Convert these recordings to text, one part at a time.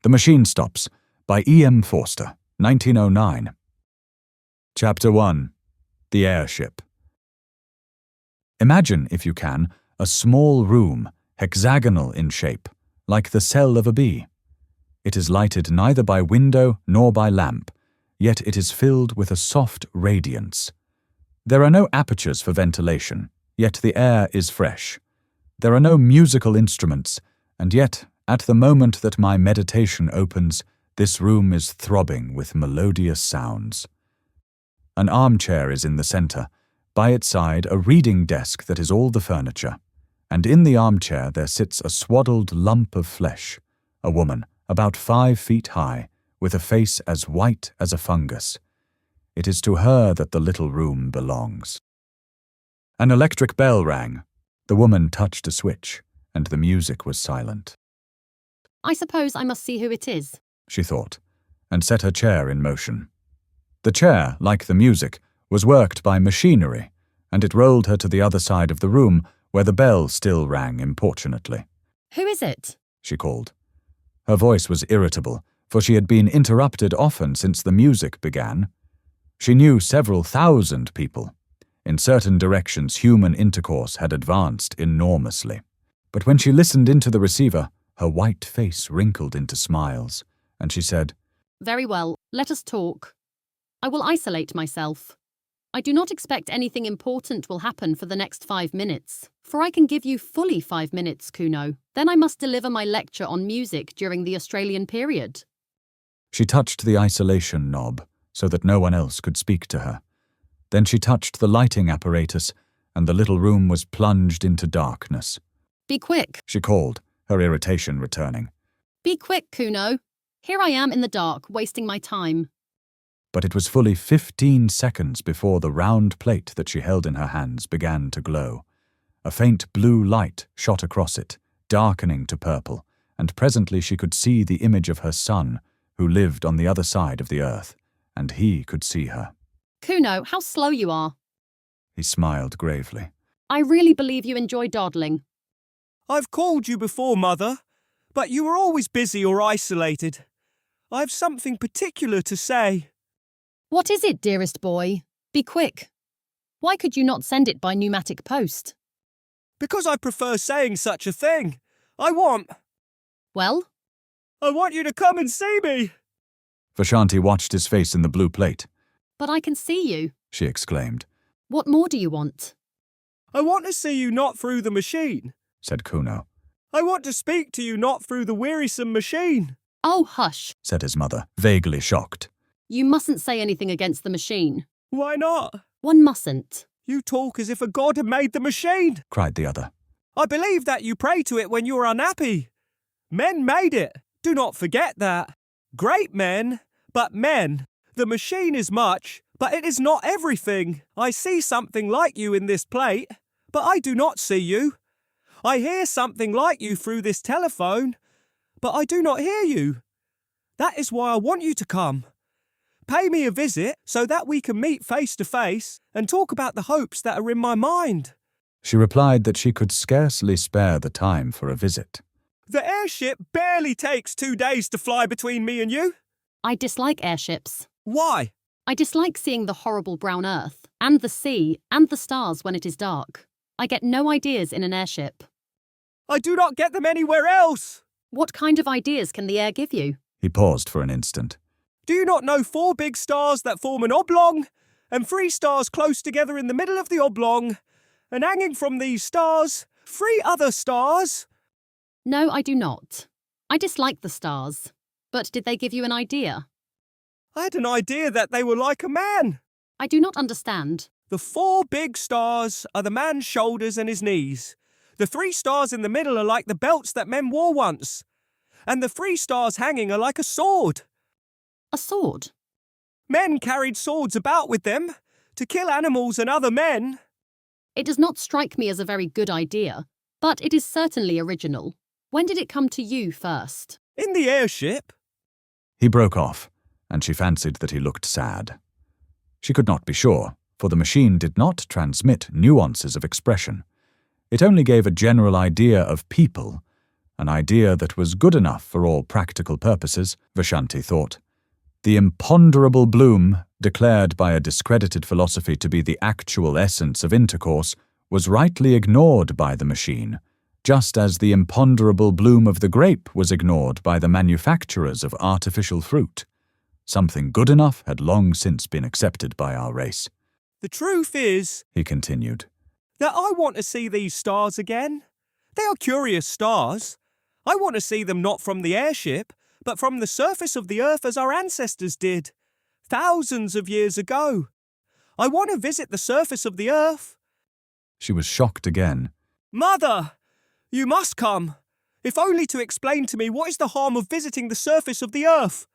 The Machine Stops by E.M. Forster, 1909. Chapter 1. The Airship. Imagine, if you can, a small room, hexagonal in shape, like the cell of a bee. It is lighted neither by window nor by lamp, yet it is filled with a soft radiance. There are no apertures for ventilation, yet the air is fresh. There are no musical instruments, and yet, at the moment that my meditation opens, this room is throbbing with melodious sounds. An armchair is in the center, by its side a reading desk that is all the furniture, and in the armchair there sits a swaddled lump of flesh, a woman about 5 feet high, with a face as white as a fungus. It is to her that the little room belongs. An electric bell rang. The woman touched a switch, and the music was silent. I suppose I must see who it is, she thought, and set her chair in motion. The chair, like the music, was worked by machinery, and it rolled her to the other side of the room, where the bell still rang importunately. Who is it? She called. Her voice was irritable, for she had been interrupted often since the music began. She knew several thousand people. In certain directions human intercourse had advanced enormously. But when she listened into the receiver, her white face wrinkled into smiles, and she said, Very well, let us talk. I will isolate myself. I do not expect anything important will happen for the next 5 minutes, for I can give you fully 5 minutes, Kuno. Then I must deliver my lecture on music during the Australian period. She touched the isolation knob so that no one else could speak to her. Then she touched the lighting apparatus, and the little room was plunged into darkness. Be quick, she called, her irritation returning. Be quick, Kuno. Here I am in the dark, wasting my time. But it was fully 15 seconds before the round plate that she held in her hands began to glow. A faint blue light shot across it, darkening to purple, and presently she could see the image of her son, who lived on the other side of the earth, and he could see her. Kuno, how slow you are. He smiled gravely. I really believe you enjoy dawdling. I've called you before, Mother, but you were always busy or isolated. I have something particular to say. What is it, dearest boy? Be quick. Why could you not send it by pneumatic post? Because I prefer saying such a thing. Well? I want you to come and see me. Vashanti watched his face in the blue plate. But I can see you, she exclaimed. What more do you want? I want to see you not through the machine, said Kuno. I want to speak to you not through the wearisome machine. Oh, hush, said his mother, vaguely shocked. You mustn't say anything against the machine. Why not? One mustn't. You talk as if a god had made the machine, cried the other. I believe that you pray to it when you are unhappy. Men made it. Do not forget that. Great men, but men. The machine is much, but it is not everything. I see something like you in this plate, but I do not see you. I hear something like you through this telephone, but I do not hear you. That is why I want you to come. Pay me a visit so that we can meet face to face and talk about the hopes that are in my mind. She replied that she could scarcely spare the time for a visit. The airship barely takes 2 days to fly between me and you. I dislike airships. Why? I dislike seeing the horrible brown earth, and the sea, and the stars when it is dark. I get no ideas in an airship. I do not get them anywhere else. What kind of ideas can the air give you? He paused for an instant. Do you not know 4 big stars that form an oblong, and 3 stars close together in the middle of the oblong, and hanging from these stars, 3 other stars? No, I do not. I dislike the stars. But did they give you an idea? I had an idea that they were like a man. I do not understand. The 4 big stars are the man's shoulders and his knees. The 3 stars in the middle are like the belts that men wore once. And the 3 stars hanging are like a sword. A sword? Men carried swords about with them to kill animals and other men. It does not strike me as a very good idea, but it is certainly original. When did it come to you first? In the airship. He broke off, and she fancied that he looked sad. She could not be sure, for the machine did not transmit nuances of expression. It only gave a general idea of people, An idea that was good enough for all practical purposes, Vashanti thought. The imponderable bloom, declared by a discredited philosophy to be the actual essence of intercourse, was rightly ignored by the machine, just as the imponderable bloom of the grape was ignored by the manufacturers of artificial fruit. Something good enough had long since been accepted by our race. The truth is, He continued, that I want to see these stars again. They are curious stars. I want to see them not from the airship, but from the surface of the earth as our ancestors did, thousands of years ago. I want to visit the surface of the earth. She was shocked again. Mother, you must come, if only to explain to me what is the harm of visiting the surface of the earth.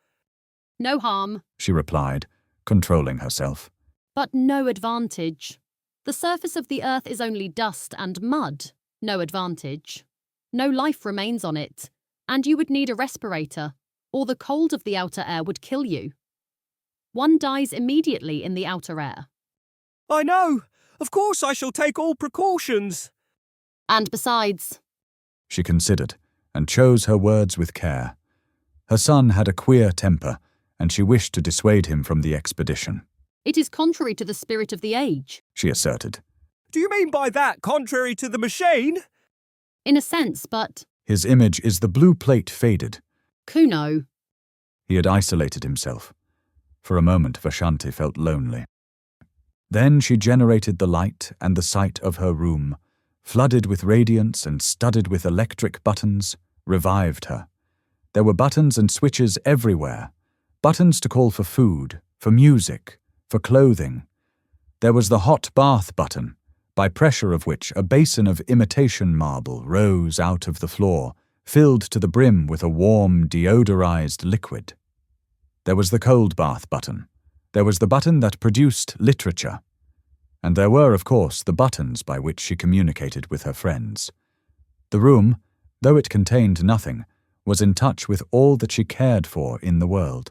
No harm, She replied, controlling herself. but no advantage. The surface of the earth is only dust and mud. No advantage. No life remains on it, and you would need a respirator, or the cold of the outer air would kill you. One dies immediately in the outer air. I know. Of course I shall take all precautions. And besides, She considered, and chose her words with care. Her son had a queer temper, and she wished to dissuade him from the expedition. it is contrary to the spirit of the age. She asserted. Do you mean by that contrary to the machine? In a sense, but His image is the blue plate faded. Kuno. He had isolated himself. For a moment, Vashanti felt lonely. Then she generated the light and the sight of her room, flooded with radiance and studded with electric buttons, revived her. There were buttons and switches everywhere, buttons to call for food, for music, for clothing. There was the hot bath button, by pressure of which a basin of imitation marble rose out of the floor, filled to the brim with a warm, deodorized liquid. There was the cold bath button. There was the button that produced literature. And there were, of course, the buttons by which she communicated with her friends. The room, though it contained nothing, was in touch with all that she cared for in the world.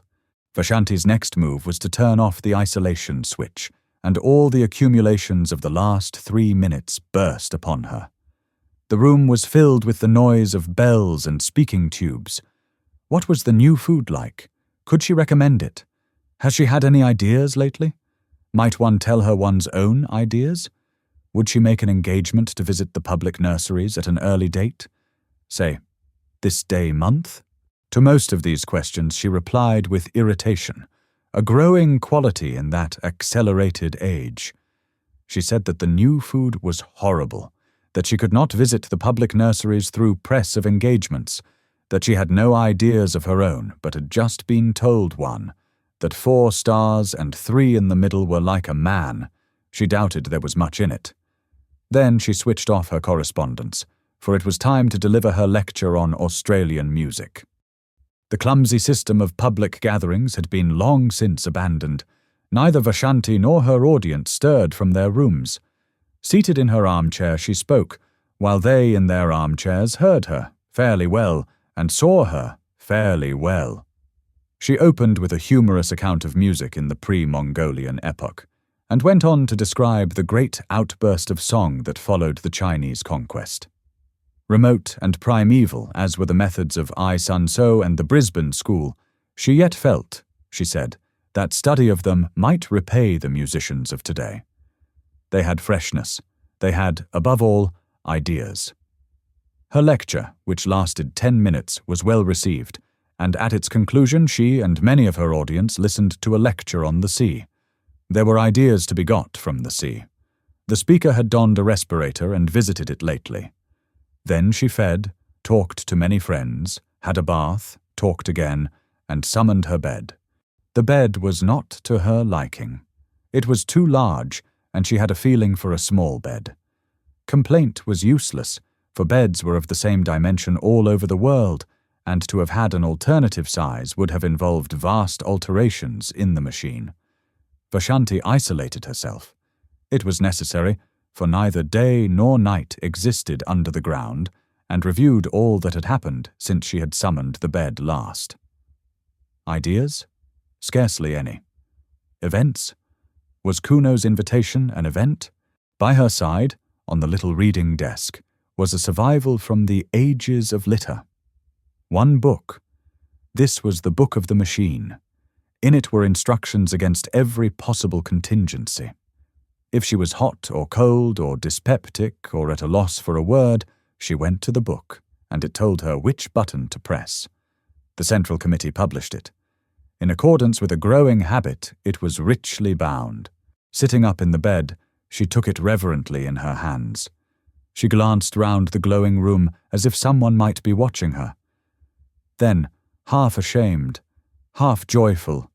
Vashanti's next move was to turn off the isolation switch, and all the accumulations of the last 3 minutes burst upon her. The room was filled with the noise of bells and speaking tubes. What was the new food like? Could she recommend it? Has she had any ideas lately? Might one tell her one's own ideas? Would she make an engagement to visit the public nurseries at an early date? Say, this day month? To most of these questions she replied with irritation, a growing quality in that accelerated age. She said that the new food was horrible, that she could not visit the public nurseries through press of engagements, that she had no ideas of her own but had just been told one, that 4 stars and 3 in the middle were like a man. She doubted there was much in it. Then she switched off her correspondence, for it was time to deliver her lecture on Australian music. The clumsy system of public gatherings had been long since abandoned. Neither Vashanti nor her audience stirred from their rooms. Seated in her armchair she spoke, while they in their armchairs heard her fairly well and saw her fairly well. She opened with a humorous account of music in the pre-Mongolian epoch, and went on to describe the great outburst of song that followed the Chinese conquest. Remote and primeval as were the methods of Ai Sun So and the Brisbane school, she yet felt, she said, that study of them might repay the musicians of today. They had freshness. They had, above all, ideas. Her lecture, which lasted 10 minutes, was well received, and at its conclusion she and many of her audience listened to a lecture on the sea. There were ideas to be got from the sea. The speaker had donned a respirator and visited it lately. Then she fed, talked to many friends, had a bath, talked again, and summoned her bed. The bed was not to her liking. It was too large, and she had a feeling for a small bed. Complaint was useless, for beds were of the same dimension all over the world, and to have had an alternative size would have involved vast alterations in the machine. Vashanti isolated herself. It was necessary, for neither day nor night existed under the ground, and reviewed all that had happened since she had summoned the bed last. Ideas? Scarcely any. Events? Was Kuno's invitation an event? By her side, on the little reading desk, was a survival from the ages of litter. One book. This was the Book of the Machine. In it were instructions against every possible contingency. If she was hot or cold or dyspeptic or at a loss for a word, she went to the book, and it told her which button to press. The Central Committee published it. In accordance with a growing habit, it was richly bound. Sitting up in the bed, she took it reverently in her hands. She glanced round the glowing room as if someone might be watching her. Then, half ashamed, half joyful,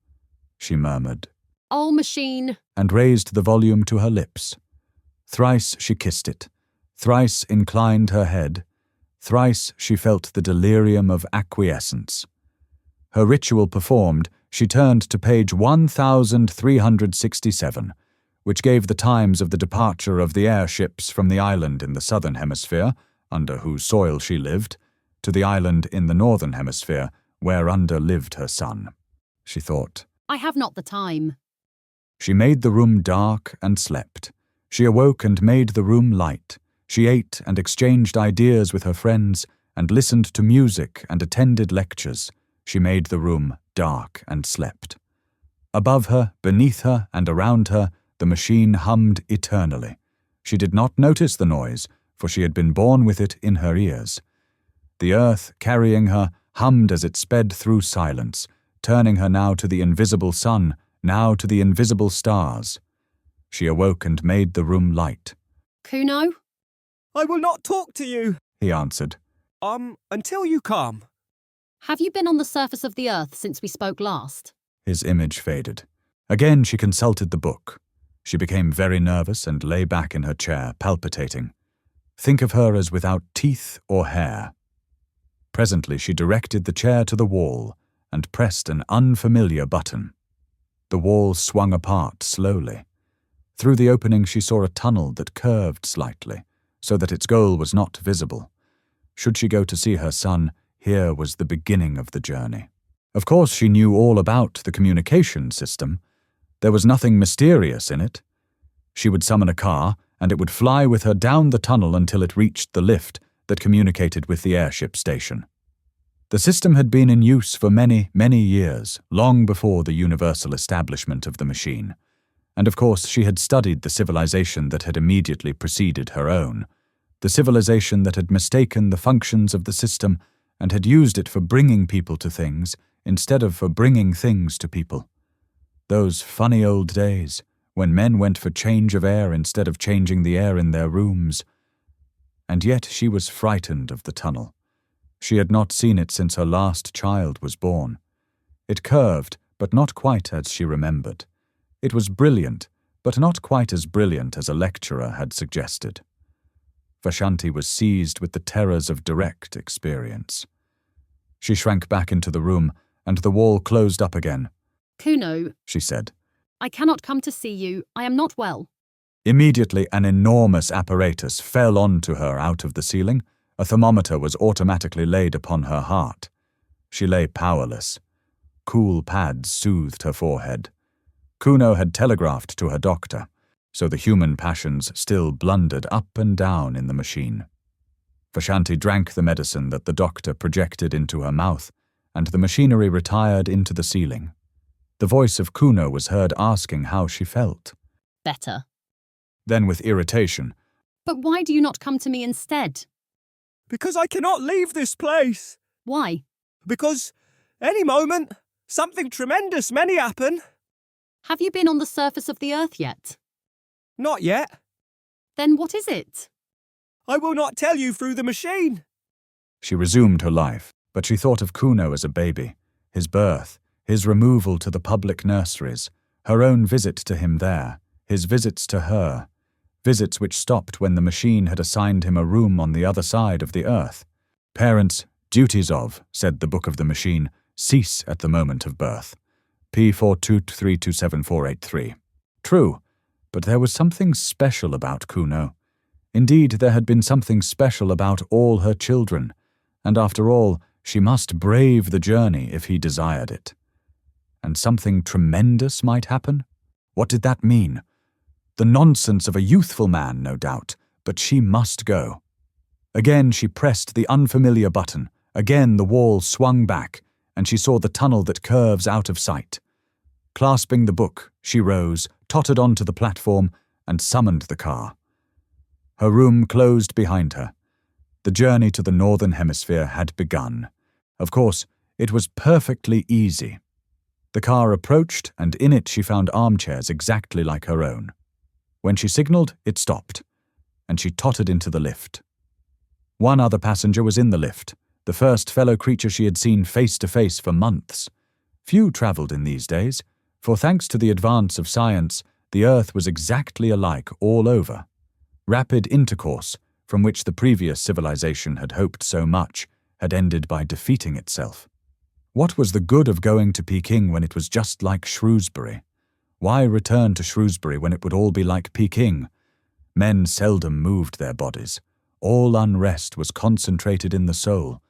she murmured, "Oh, machine," and raised the volume to her lips. Thrice she kissed it, thrice inclined her head, thrice she felt the delirium of acquiescence. Her ritual performed, she turned to page 1367, which gave the times of the departure of the airships from the island in the southern hemisphere, under whose soil she lived, to the island in the northern hemisphere, whereunder lived her son. She thought, "I have not the time." She made the room dark and slept. She awoke and made the room light. She ate and exchanged ideas with her friends, and listened to music and attended lectures. She made the room dark and slept. Above her, beneath her, and around her, the machine hummed eternally. She did not notice the noise, for she had been born with it in her ears. The earth, carrying her, hummed as it sped through silence, turning her now to the invisible sun, now to the invisible stars. She awoke and made the room light. "Kuno?" I will not talk to you. He answered. Until you come. "Have you been on the surface of the earth since we spoke last?" His image faded. Again she consulted the book. She became very nervous and lay back in her chair, palpitating. Think of her as without teeth or hair. Presently she directed the chair to the wall and pressed an unfamiliar button. The wall swung apart slowly. Through the opening she saw a tunnel that curved slightly, so that its goal was not visible. Should she go to see her son, here was the beginning of the journey. Of course she knew all about the communication system. There was nothing mysterious in it. She would summon a car, and it would fly with her down the tunnel until it reached the lift that communicated with the airship station. The system had been in use for many, many years, long before the universal establishment of the machine. And of course she had studied the civilization that had immediately preceded her own, the civilization that had mistaken the functions of the system and had used it for bringing people to things instead of for bringing things to people. Those funny old days, when men went for change of air instead of changing the air in their rooms. And yet she was frightened of the tunnel. She had not seen it since her last child was born. It curved, but not quite as she remembered. It was brilliant, but not quite as brilliant as a lecturer had suggested. Vashanti was seized with the terrors of direct experience. She shrank back into the room, and the wall closed up again. "Kuno," She said. "I cannot come to see you. I am not well." Immediately an enormous apparatus fell onto her out of the ceiling. A thermometer was automatically laid upon her heart. She lay powerless. Cool pads soothed her forehead. Kuno had telegraphed to her doctor, so the human passions still blundered up and down in the machine. Vashanti drank the medicine that the doctor projected into her mouth, and the machinery retired into the ceiling. The voice of Kuno was heard asking how she felt. "Better." Then with irritation, "But why do you not come to me instead?" Because I cannot leave this place. "Why?" Because any moment, something tremendous may happen. "Have you been on the surface of the earth yet?" Not yet. "Then what is it?" I will not tell you through the machine. She resumed her life, but she thought of Kuno as a baby, his birth, his removal to the public nurseries, her own visit to him there, his visits to her, visits which stopped when the machine had assigned him a room on the other side of the earth. Parents, duties of, said the Book of the Machine, cease at the moment of birth. P423274883. True, but there was something special about Kuno. Indeed, there had been something special about all her children, and after all, she must brave the journey if he desired it. And something tremendous might happen? What did that mean? The nonsense of a youthful man, no doubt, but she must go. Again she pressed the unfamiliar button. Again the wall swung back, and she saw the tunnel that curves out of sight. Clasping the book, she rose, tottered onto the platform, and summoned the car. Her room closed behind her. The journey to the Northern Hemisphere had begun. Of course, it was perfectly easy. The car approached, and in it she found armchairs exactly like her own. When she signaled, it stopped, and she tottered into the lift. One other passenger was in the lift, the first fellow creature she had seen face to face for months. Few travelled in these days, for thanks to the advance of science, the Earth was exactly alike all over. Rapid intercourse, from which the previous civilization had hoped so much, had ended by defeating itself. What was the good of going to Peking when it was just like Shrewsbury? Why return to Shrewsbury when it would all be like Peking? Men seldom moved their bodies. All unrest was concentrated in the soul.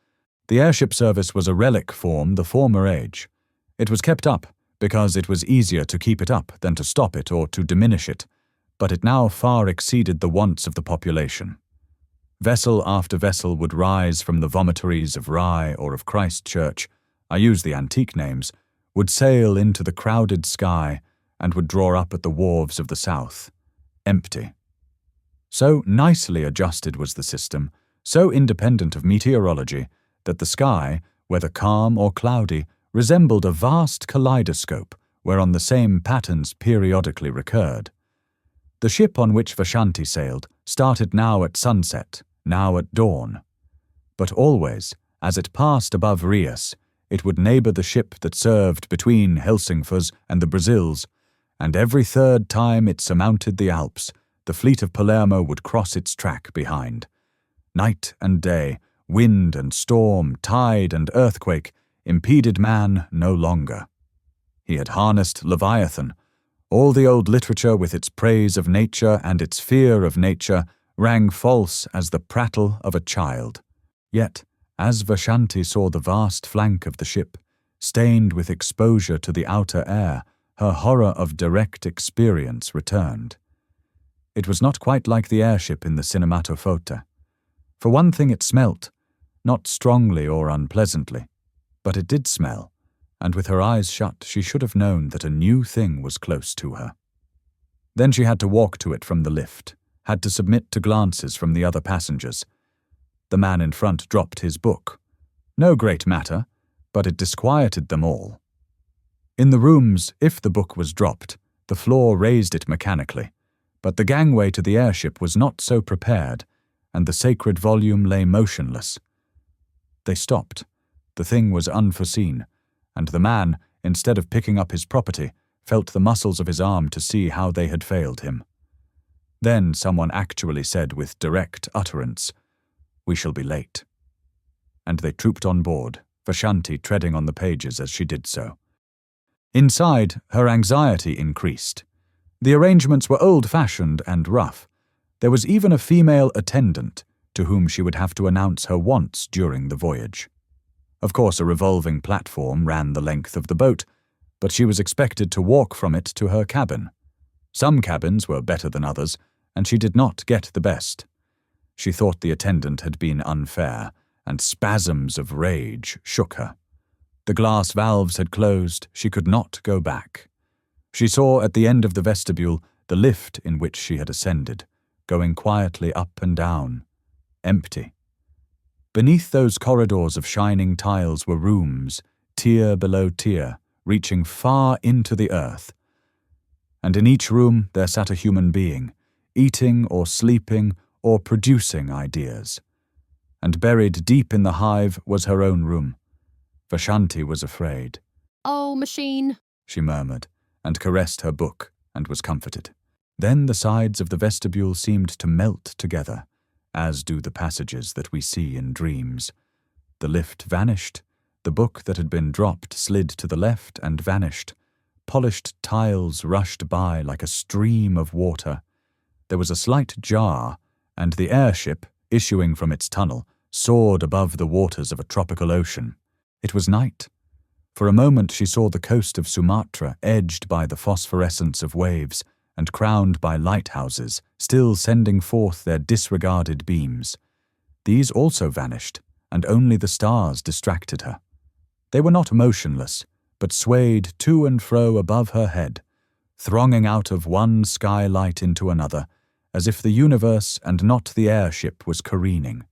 The airship service was a relic form the former age. It was kept up because it was easier to keep it up than to stop it or to diminish it, but it now far exceeded the wants of the population. Vessel after vessel would rise from the vomitories of Rye or of Christchurch, I use the antique names, would sail into the crowded sky and would draw up at the wharves of the south, empty. So nicely adjusted was the system, so independent of meteorology, that the sky, whether calm or cloudy, resembled a vast kaleidoscope whereon the same patterns periodically recurred. The ship on which Vashanti sailed started now at sunset, now at dawn. But always, as it passed above Rias, it would neighbour the ship that served between Helsingfors and the Brazils, and every third time it surmounted the Alps, the fleet of Palermo would cross its track behind. Night and day, wind and storm, tide and earthquake, impeded man no longer. He had harnessed Leviathan. All the old literature with its praise of nature and its fear of nature rang false as the prattle of a child. Yet, as Vashanti saw the vast flank of the ship, stained with exposure to the outer air, her horror of direct experience returned. It was not quite like the airship in the cinematophoto. For one thing it smelt, not strongly or unpleasantly, but it did smell, and with her eyes shut she should have known that a new thing was close to her. Then she had to walk to it from the lift, had to submit to glances from the other passengers. The man in front dropped his book. No great matter, but it disquieted them all. In the rooms, if the book was dropped, the floor raised it mechanically, but the gangway to the airship was not so prepared, and the sacred volume lay motionless. They stopped. The thing was unforeseen, and the man, instead of picking up his property, felt the muscles of his arm to see how they had failed him. Then someone actually said with direct utterance, "We shall be late." And they trooped on board, Vashanti treading on the pages as she did so. Inside, her anxiety increased. The arrangements were old-fashioned and rough. There was even a female attendant, to whom she would have to announce her wants during the voyage. Of course, a revolving platform ran the length of the boat, but she was expected to walk from it to her cabin. Some cabins were better than others, and she did not get the best. She thought the attendant had been unfair, and spasms of rage shook her. The glass valves had closed, she could not go back. She saw at the end of the vestibule the lift in which she had ascended, going quietly up and down, empty. Beneath those corridors of shining tiles were rooms, tier below tier, reaching far into the earth. And in each room there sat a human being, eating or sleeping or producing ideas. And buried deep in the hive was her own room. Vashanti was afraid. "Oh, machine," she murmured, and caressed her book, and was comforted. Then the sides of the vestibule seemed to melt together, as do the passages that we see in dreams. The lift vanished. The book that had been dropped slid to the left and vanished. Polished tiles rushed by like a stream of water. There was a slight jar, and the airship, issuing from its tunnel, soared above the waters of a tropical ocean. It was night. For a moment she saw the coast of Sumatra edged by the phosphorescence of waves and crowned by lighthouses, still sending forth their disregarded beams. These also vanished, and only the stars distracted her. They were not motionless, but swayed to and fro above her head, thronging out of one skylight into another, as if the universe and not the airship was careening.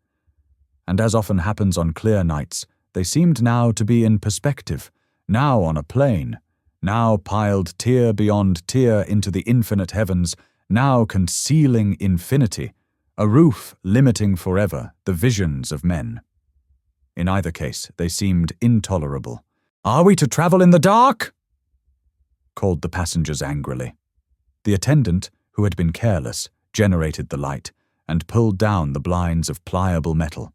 And as often happens on clear nights, they seemed now to be in perspective, now on a plane, now piled tier beyond tier into the infinite heavens, now concealing infinity, a roof limiting forever the visions of men. In either case, they seemed intolerable. "Are we to travel in the dark?" called the passengers angrily. The attendant, who had been careless, generated the light and pulled down the blinds of pliable metal.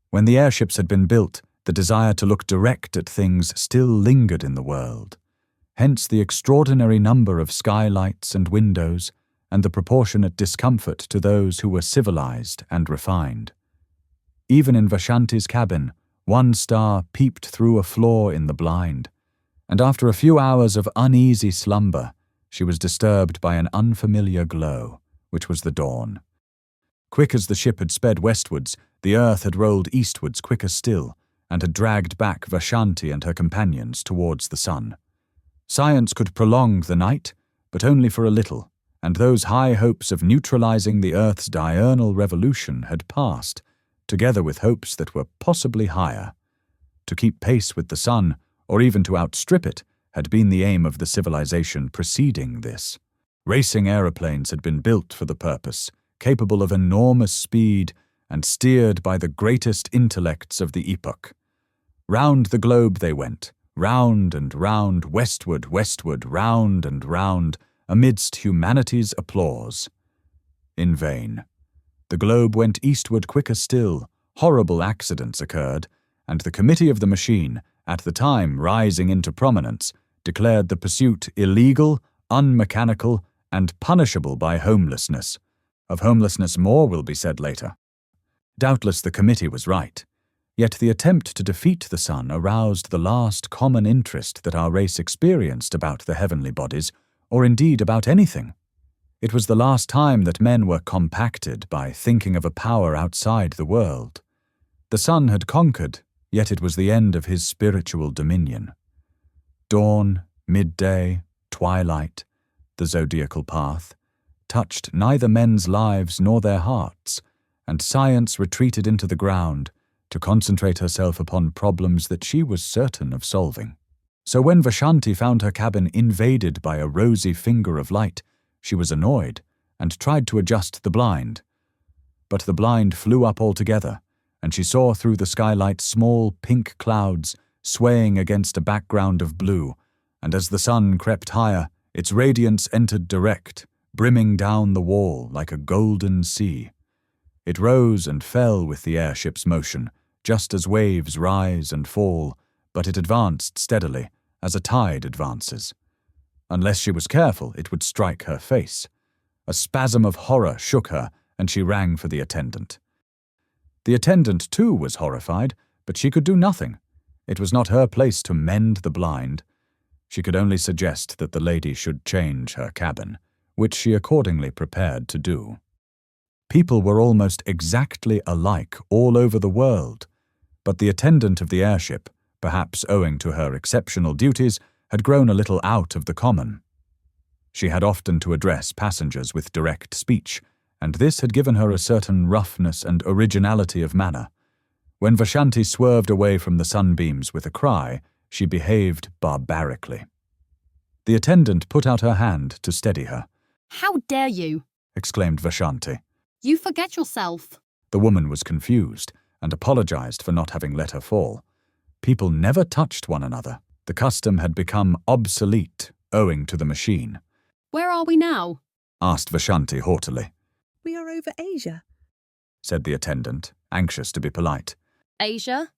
When the airships had been built, the desire to look direct at things still lingered in the world. Hence the extraordinary number of skylights and windows, and the proportionate discomfort to those who were civilized and refined. Even in Vashanti's cabin, one star peeped through a flaw in the blind, and after a few hours of uneasy slumber, she was disturbed by an unfamiliar glow, which was the dawn. Quick as the ship had sped westwards, the earth had rolled eastwards quicker still, and had dragged back Vashanti and her companions towards the sun. Science could prolong the night, but only for a little, and those high hopes of neutralizing the earth's diurnal revolution had passed, together with hopes that were possibly higher. To keep pace with the sun, or even to outstrip it, had been the aim of the civilization preceding this. Racing aeroplanes had been built for the purpose, capable of enormous speed and steered by the greatest intellects of the epoch. Round the globe they went, round and round, westward, westward, round and round, amidst humanity's applause. In vain. The globe went eastward quicker still, horrible accidents occurred, and the committee of the machine, at the time rising into prominence, declared the pursuit illegal, unmechanical, and punishable by homelessness. Of homelessness more will be said later. Doubtless the committee was right. Yet the attempt to defeat the sun aroused the last common interest that our race experienced about the heavenly bodies, or indeed about anything. It was the last time that men were compacted by thinking of a power outside the world. The sun had conquered, yet it was the end of his spiritual dominion. Dawn, midday, twilight, the zodiacal path, touched neither men's lives nor their hearts, and science retreated into the ground to concentrate herself upon problems that she was certain of solving. So when Vashanti found her cabin invaded by a rosy finger of light, she was annoyed and tried to adjust the blind. But the blind flew up altogether, and she saw through the skylight small pink clouds swaying against a background of blue, and as the sun crept higher, its radiance entered direct, brimming down the wall like a golden sea. It rose and fell with the airship's motion, just as waves rise and fall, but it advanced steadily, as a tide advances. Unless she was careful, it would strike her face. A spasm of horror shook her, and she rang for the attendant. The attendant, too, was horrified, but she could do nothing. It was not her place to mend the blind. She could only suggest that the lady should change her cabin, which she accordingly prepared to do. People were almost exactly alike all over the world, but the attendant of the airship, perhaps owing to her exceptional duties, had grown a little out of the common. She had often to address passengers with direct speech, and this had given her a certain roughness and originality of manner. When Vashanti swerved away from the sunbeams with a cry, she behaved barbarically. The attendant put out her hand to steady her. "How dare you?" exclaimed Vashanti. "You forget yourself." The woman was confused and apologized for not having let her fall. People never touched one another. The custom had become obsolete owing to the machine. "Where are we now?" asked Vashanti haughtily. "We are over Asia," said the attendant, anxious to be polite. "Asia?"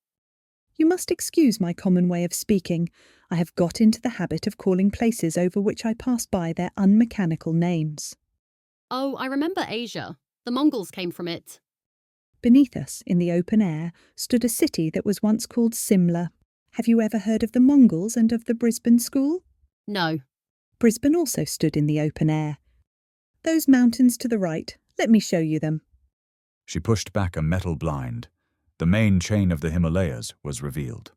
"You must excuse my common way of speaking. I have got into the habit of calling places over which I pass by their unmechanical names." "Oh, I remember Asia. The Mongols came from it." Beneath us, in the open air, stood a city that was once called Simla. Have you ever heard of the Mongols and of the Brisbane School? "No." Brisbane also stood in the open air. "Those mountains to the right, let me show you them." She pushed back a metal blind. The main chain of the Himalayas was revealed.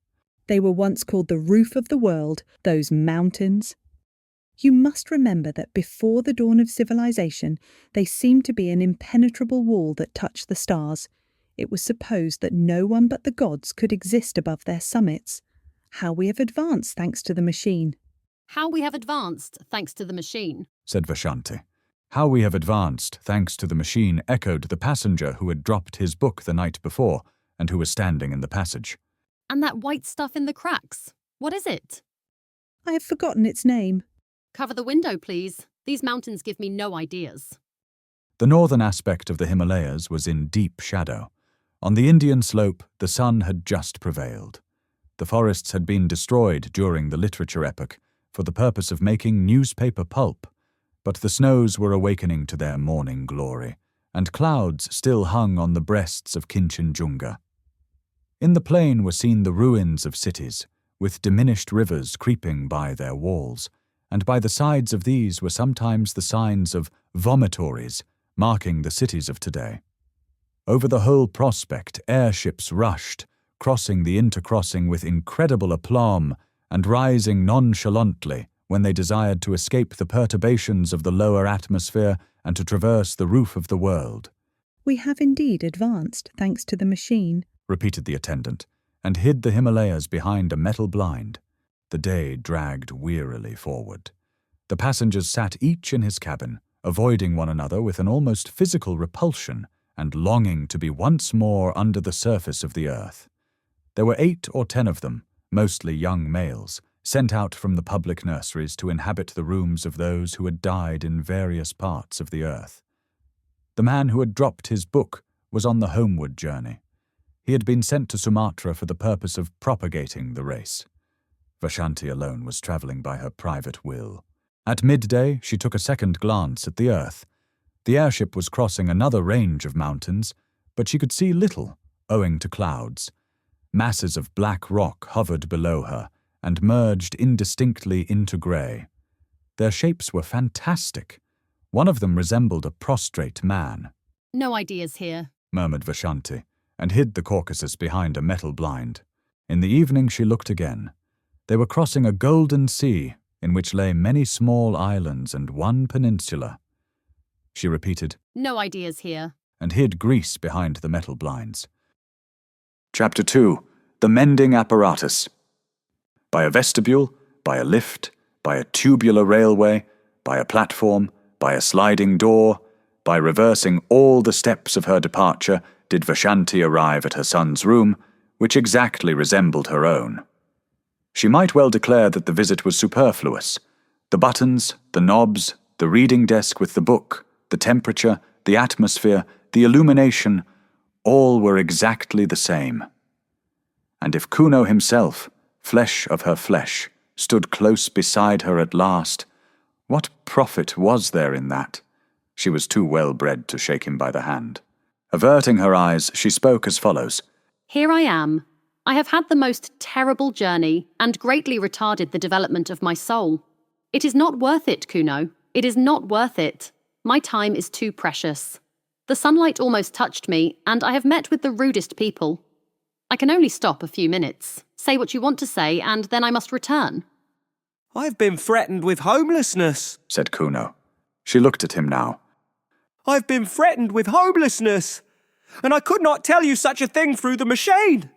They were once called the roof of the world, those mountains. You must remember that before the dawn of civilization, they seemed to be an impenetrable wall that touched the stars. It was supposed that no one but the gods could exist above their summits. How we have advanced thanks to the machine. How we have advanced thanks to the machine, said Vashanti. How we have advanced thanks to the machine echoed the passenger who had dropped his book the night before and who was standing in the passage. And that white stuff in the cracks, what is it? I have forgotten its name. Cover the window, please. These mountains give me no ideas. The northern aspect of the Himalayas was in deep shadow. On the Indian slope, the sun had just prevailed. The forests had been destroyed during the literature epoch for the purpose of making newspaper pulp, but the snows were awakening to their morning glory, and clouds still hung on the breasts of Kinchenjunga. In the plain were seen the ruins of cities, with diminished rivers creeping by their walls, and by the sides of these were sometimes the signs of vomitories marking the cities of today. Over the whole prospect, airships rushed, crossing the intercrossing with incredible aplomb and rising nonchalantly when they desired to escape the perturbations of the lower atmosphere and to traverse the roof of the world. We have indeed advanced thanks to the machine, repeated the attendant, and hid the Himalayas behind a metal blind. The day dragged wearily forward. The passengers sat each in his cabin, avoiding one another with an almost physical repulsion and longing to be once more under the surface of the earth. There were 8 or 10 of them, mostly young males, sent out from the public nurseries to inhabit the rooms of those who had died in various parts of the earth. The man who had dropped his book was on the homeward journey. He had been sent to Sumatra for the purpose of propagating the race. Vashanti alone was travelling by her private will. At midday, she took a second glance at the earth. The airship was crossing another range of mountains, but she could see little, owing to clouds. Masses of black rock hovered below her and merged indistinctly into grey. Their shapes were fantastic. One of them resembled a prostrate man. No ideas here, murmured Vashanti, and hid the Caucasus behind a metal blind. In the evening she looked again. They were crossing a golden sea in which lay many small islands and one peninsula. She repeated, no ideas here, and hid Greece behind the metal blinds. Chapter 2. The Mending Apparatus. By a vestibule, by a lift, by a tubular railway, by a platform, by a sliding door, by reversing all the steps of her departure, did Vashanti arrive at her son's room, which exactly resembled her own. She might well declare that the visit was superfluous. The buttons, the knobs, the reading desk with the book, the temperature, the atmosphere, the illumination, all were exactly the same. And if Kuno himself, flesh of her flesh, stood close beside her at last, what profit was there in that? She was too well bred to shake him by the hand. Averting her eyes, she spoke as follows. Here I am. I have had the most terrible journey and greatly retarded the development of my soul. It is not worth it, Kuno. It is not worth it. My time is too precious. The sunlight almost touched me, and I have met with the rudest people. I can only stop a few minutes. Say what you want to say, and then I must return. I've been threatened with homelessness, said Kuno. She looked at him now. I've been threatened with homelessness, and I could not tell you such a thing through the machine.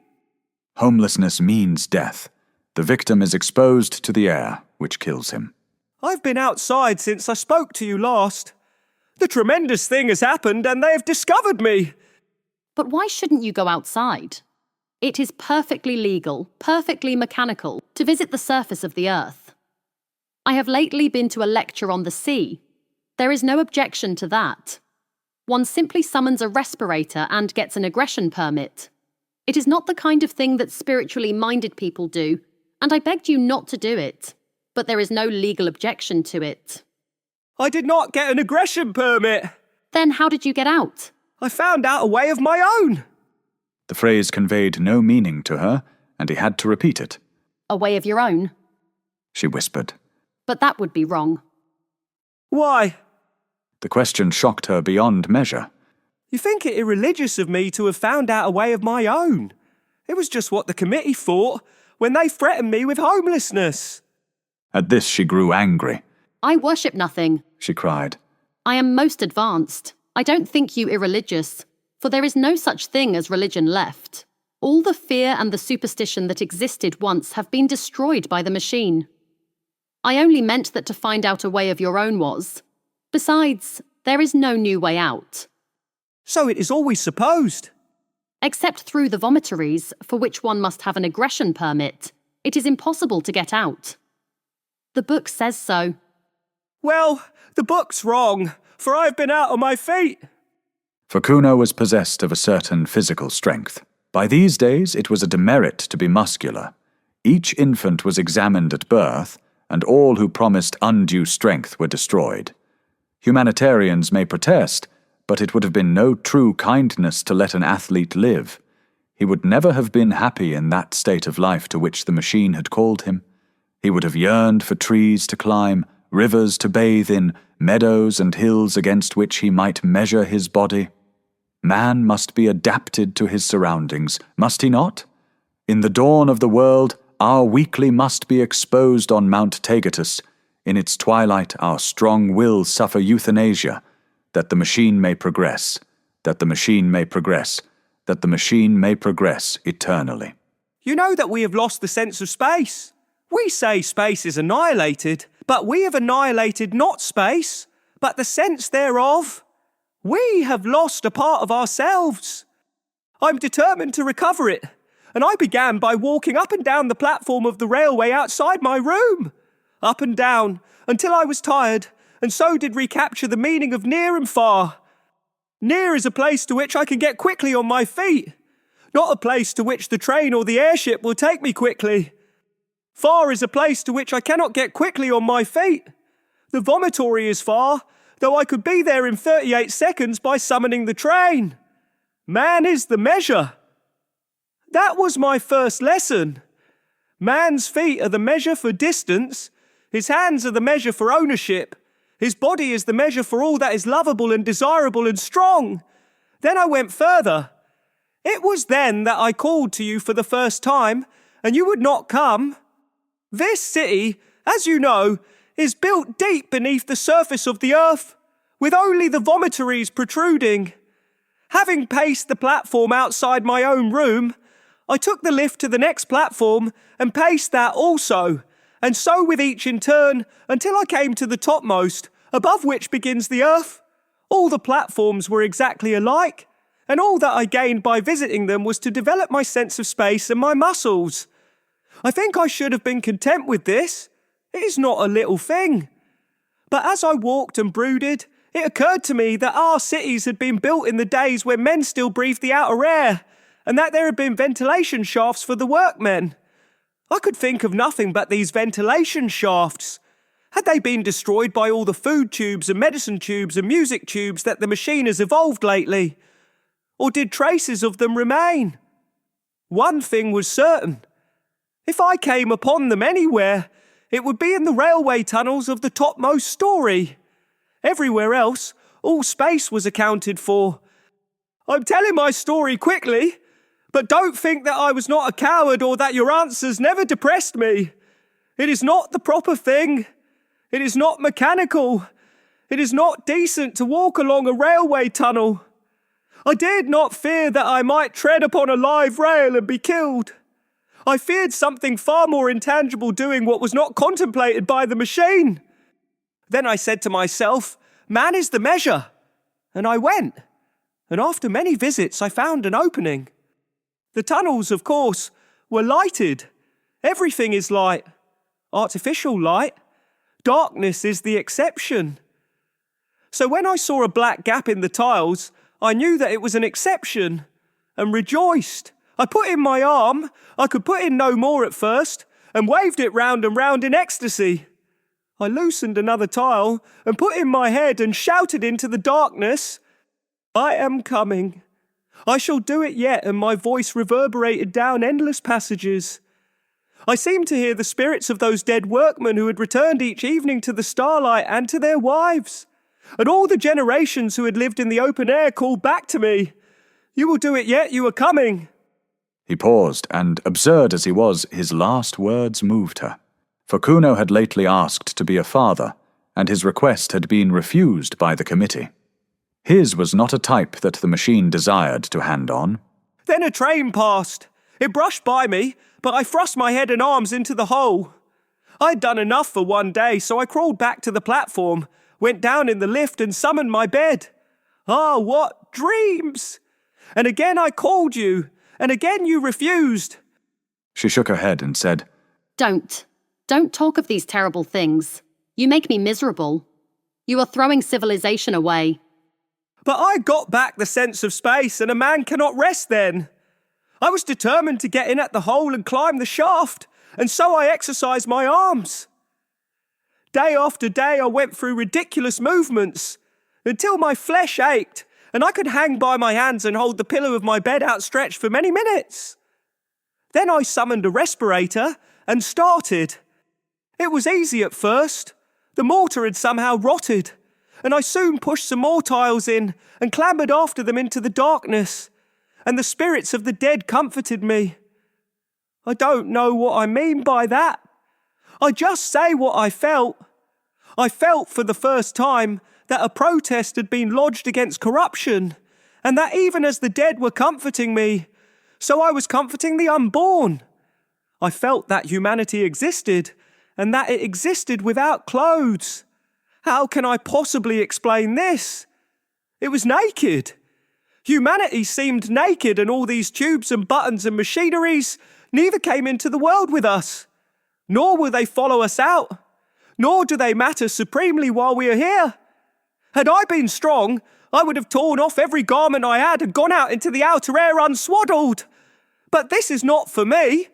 Homelessness means death. The victim is exposed to the air, which kills him. I've been outside since I spoke to you last. The tremendous thing has happened, and they have discovered me. But why shouldn't you go outside? It is perfectly legal, perfectly mechanical, to visit the surface of the earth. I have lately been to a lecture on the sea. There is no objection to that. One simply summons a respirator and gets an aggression permit. It is not the kind of thing that spiritually minded people do, and I begged you not to do it. But there is no legal objection to it. I did not get an aggression permit. Then how did you get out? I found out a way of my own. The phrase conveyed no meaning to her, and he had to repeat it. A way of your own? She whispered. But that would be wrong. Why? The question shocked her beyond measure. You think it irreligious of me to have found out a way of my own. It was just what the committee thought when they threatened me with homelessness. At this she grew angry. I worship nothing, She cried. I am most advanced. I don't think you irreligious, for there is no such thing as religion left. All the fear and the superstition that existed once have been destroyed by the machine. I only meant that to find out a way of your own was. Besides, there is no new way out. So it is always supposed. Except through the vomitories, for which one must have an aggression permit. It is impossible to get out. The book says so. Well, the book's wrong, for I have been out on my feet. For Kuno was possessed of a certain physical strength. By these days it was a demerit to be muscular. Each infant was examined at birth, and all who promised undue strength were destroyed. Humanitarians may protest, but it would have been no true kindness to let an athlete live. He would never have been happy in that state of life to which the machine had called him. He would have yearned for trees to climb, rivers to bathe in, meadows and hills against which he might measure his body. Man must be adapted to his surroundings, must he not? In the dawn of the world, our weakly must be exposed on Mount Taygetus. In its twilight, our strong will suffer euthanasia, that the machine may progress, that the machine may progress, that the machine may progress eternally. You know that we have lost the sense of space. We say space is annihilated, but we have annihilated not space, but the sense thereof. We have lost a part of ourselves. I'm determined to recover it, and I began by walking up and down the platform of the railway outside my room. Up and down, until I was tired, and so did recapture the meaning of near and far. Near is a place to which I can get quickly on my feet, not a place to which the train or the airship will take me quickly. Far is a place to which I cannot get quickly on my feet. The vomitory is far, though I could be there in 38 seconds by summoning the train. Man is the measure. That was my first lesson. Man's feet are the measure for distance, his hands are the measure for ownership, his body is the measure for all that is lovable and desirable and strong. Then I went further. It was then that I called to you for the first time, and you would not come. This city, as you know, is built deep beneath the surface of the earth, with only the vomitories protruding. Having paced the platform outside my own room, I took the lift to the next platform and paced that also, and so with each in turn until I came to the topmost, above which begins the earth. All the platforms were exactly alike, and all that I gained by visiting them was to develop my sense of space and my muscles. I think I should have been content with this. It is not a little thing. But as I walked and brooded, it occurred to me that our cities had been built in the days when men still breathed the outer air, and that there had been ventilation shafts for the workmen. I could think of nothing but these ventilation shafts. Had they been destroyed by all the food tubes and medicine tubes and music tubes that the machine has evolved lately? Or did traces of them remain? One thing was certain. If I came upon them anywhere, it would be in the railway tunnels of the topmost story. Everywhere else, all space was accounted for. I'm telling my story quickly, but don't think that I was not a coward or that your answers never depressed me. It is not the proper thing. It is not mechanical. It is not decent to walk along a railway tunnel. I dared not fear that I might tread upon a live rail and be killed. I feared something far more intangible doing what was not contemplated by the machine. Then I said to myself, man is the measure. And I went. And after many visits, I found an opening. The tunnels, of course, were lighted. Everything is light. Artificial light. Darkness is the exception. So when I saw a black gap in the tiles, I knew that it was an exception, and rejoiced. I put in my arm, I could put in no more at first, and waved it round and round in ecstasy. I loosened another tile, and put in my head and shouted into the darkness, I am coming. I shall do it yet, and my voice reverberated down endless passages. I seemed to hear the spirits of those dead workmen who had returned each evening to the starlight and to their wives. And all the generations who had lived in the open air called back to me. You will do it yet, you are coming. He paused, and, absurd as he was, his last words moved her. For Kuno had lately asked to be a father, and his request had been refused by the committee. His was not a type that the machine desired to hand on. Then a train passed. It brushed by me, but I thrust my head and arms into the hole. I'd done enough for one day, so I crawled back to the platform, went down in the lift and summoned my bed. Ah, what dreams! And again I called you, and again you refused. She shook her head and said, Don't talk of these terrible things. You make me miserable. You are throwing civilization away. But I got back the sense of space, and a man cannot rest then. I was determined to get in at the hole and climb the shaft, and so I exercised my arms. Day after day I went through ridiculous movements, until my flesh ached, and I could hang by my hands and hold the pillow of my bed outstretched for many minutes. Then I summoned a respirator and started. It was easy at first. The mortar had somehow rotted, and I soon pushed some more tiles in and clambered after them into the darkness, and the spirits of the dead comforted me. I don't know what I mean by that. I just say what I felt. I felt for the first time that a protest had been lodged against corruption, and that even as the dead were comforting me, so I was comforting the unborn. I felt that humanity existed, and that it existed without clothes. How can I possibly explain this? It was naked. Humanity seemed naked, and all these tubes and buttons and machineries neither came into the world with us, nor will they follow us out, nor do they matter supremely while we are here. Had I been strong, I would have torn off every garment I had and gone out into the outer air unswaddled. But this is not for me,